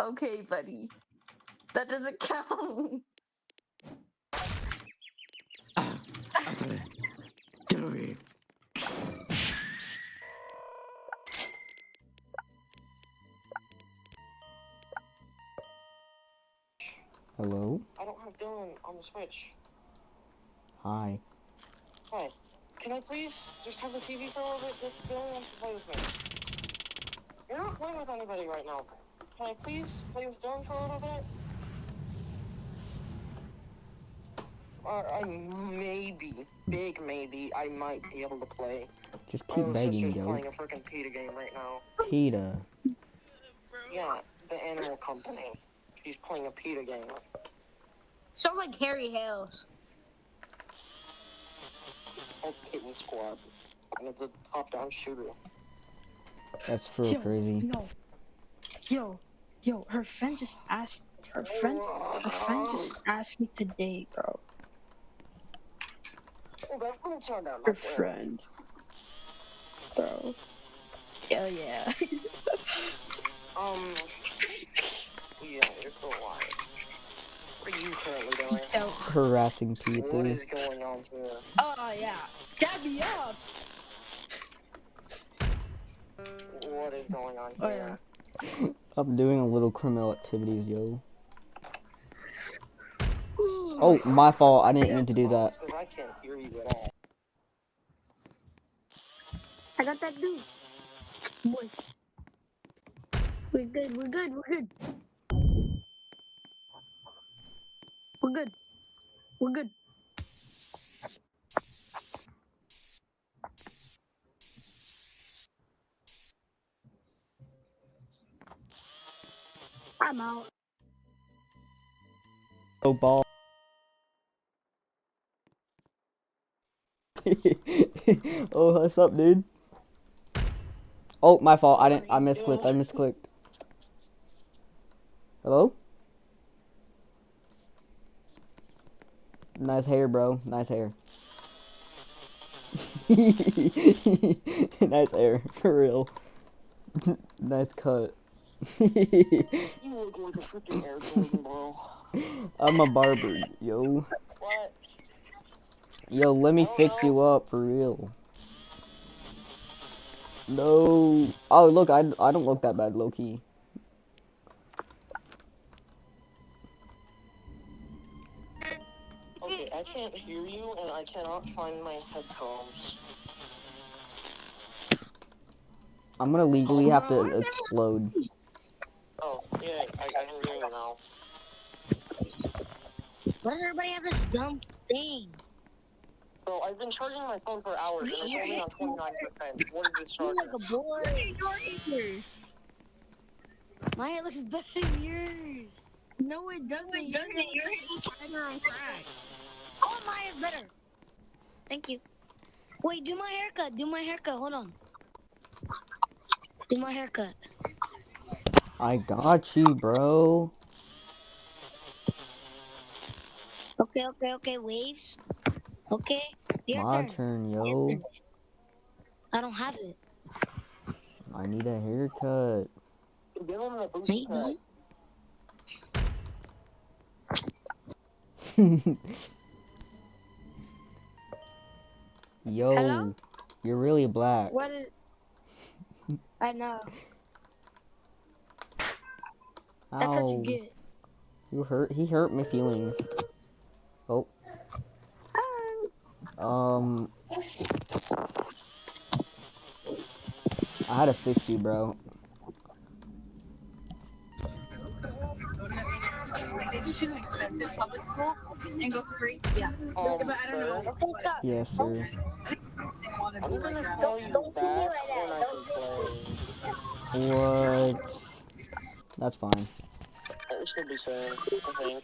Okay, buddy. That doesn't count. Okay. Get over here. Hello? I don't have Dylan on the Switch. Hi. Hi. Can I please just have the TV for a little bit? Dylan wants to play with me. You're not playing with anybody right now. Can I please play with Dylan for a little bit? I maybe, big maybe, I might be able to play. Just My keep little begging, sister's yo. playing a freaking PETA game right now. PETA. Yeah, the animal company. She's playing a PETA game. Sounds like Harry Hales. Called Kitten Squad. And it's a top-down shooter. That's for crazy. Yo, her friend just asked just asked me today, bro. Oh, that will turn down. Her friend. Bro. Hell yeah. Yeah, you're still alive. What are you currently doing? Harassing people. What is going on here? Oh yeah. Dab me up. What is going on Oh, here? I'm doing a little criminal activities, yo. Oh, my fault. I didn't mean to do that. Because I can't hear you at all. I got that dude. Boy. We're good. We're good. I'm out. Oh, ball. Oh, what's up, dude? Oh, my fault. I misclicked. Hello? Nice hair, bro. Nice hair. Nice hair, for real. Nice cut. You look like a freaking Air Jordan, bro. I'm a barber, yo. What? Yo, let me fix you up, for real. No. Oh, look, I don't look that bad, low-key. Okay, I can't hear you, and I cannot find my headphones. I'm gonna legally have to explode. Oh, yeah, I can hear you now. Why does everybody have this dumb thing? Bro, I've been charging my phone for hours, and it's only on 29%. What is this charger? You're like a boy. My hair looks better than yours. No, it doesn't. Your hair looks better on crack. Oh, my hair's better. Thank you. Wait, do my haircut. Hold on. Do my haircut. I got you, bro. Okay, waves. Okay. Your My turn. turn, yo. I don't have it. I need a haircut. Give him the No, booty you cut. Yo, Hello? you're really black. What is? I know. That's what you Ow. get. You hurt. He hurt my feelings. Oh. I had to fix you, bro. They can choose an expensive public school and go for free. Yeah. But I don't know. Yes, sir. They want to I'm be gonna like call you back when I can play. What? That's fine. It should be soon, I think.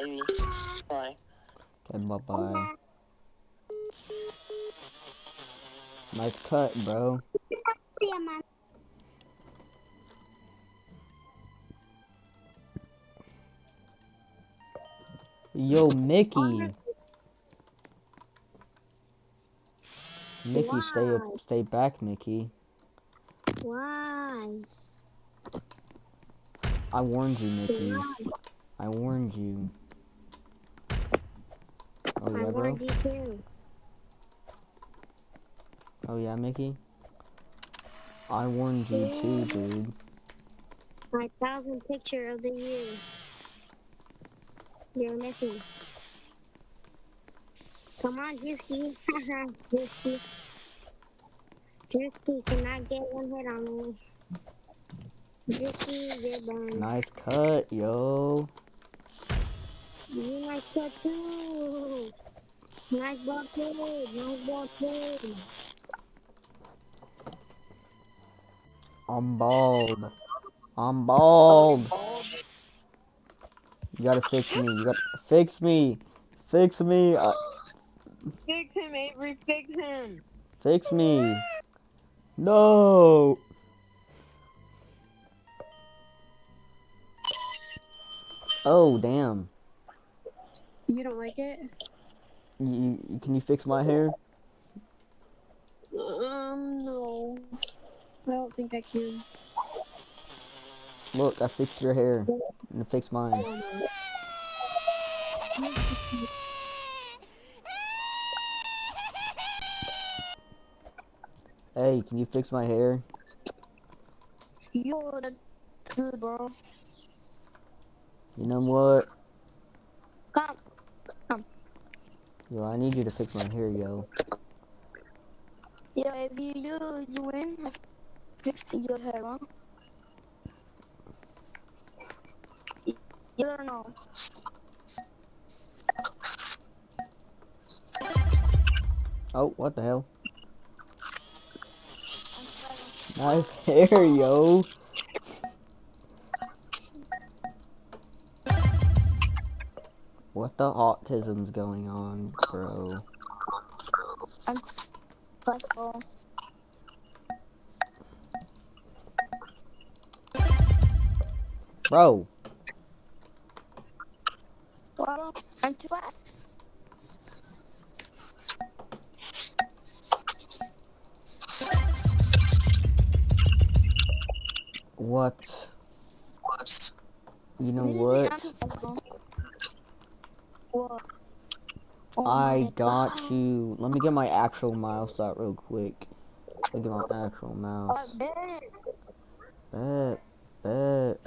Maybe. Bye. Okay, bye-bye. Nice cut, bro. Yo, Mickey. Mickey, stay back, Mickey. Why? I warned you, Mickey. I warned you. Oh yeah, I bro? warned you too. Oh yeah, Mickey? I warned you too, dude. My 1,000th picture of the year. You're missing. Come on, Drewski. Drewski. Drewski cannot get one hit on me. Drewski, you're done. Nice cut, yo. You nice cut too. Nice ball played. Nice ball played. I'm bald. I'm bald. You gotta fix me. You gotta fix me. Fix me. Fix him, Avery. Fix him. Fix me. No. Oh, damn. You don't like it? Can you fix my hair? No. I don't think I can. Look, I fixed your hair. And fix mine. Hey, can you fix my hair? Yo, that's good, bro. You know what? Come. Yo, I need you to fix my hair, yo. Yeah, if you win, I fix your hair, huh? You don't know. Oh, what the hell? Nice hair, yo. What the autism's going on, bro? I'm flexible. Bro. Well, I'm too fast. What? You know Really, I'm what? too flexible. What? Oh I my got god. you. Let me get my actual mouse out real quick. Let me get my actual mouse. Bet. Bet.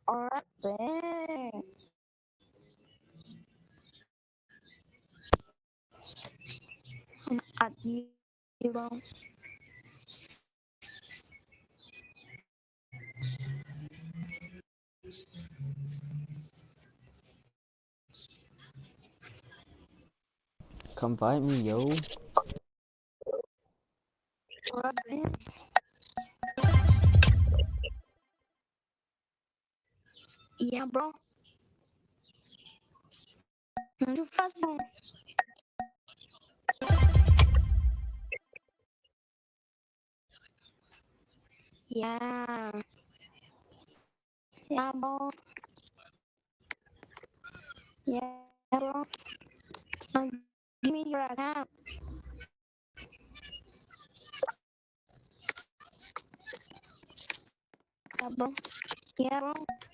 Alright, bet. At you, bro. Come fight me, yo. Alright, bet. Yeah, bro. I'm too fast, bro. Yeah. Yeah, bro. Yeah, bro. Give me your account. Yeah, bro. Yeah, bro.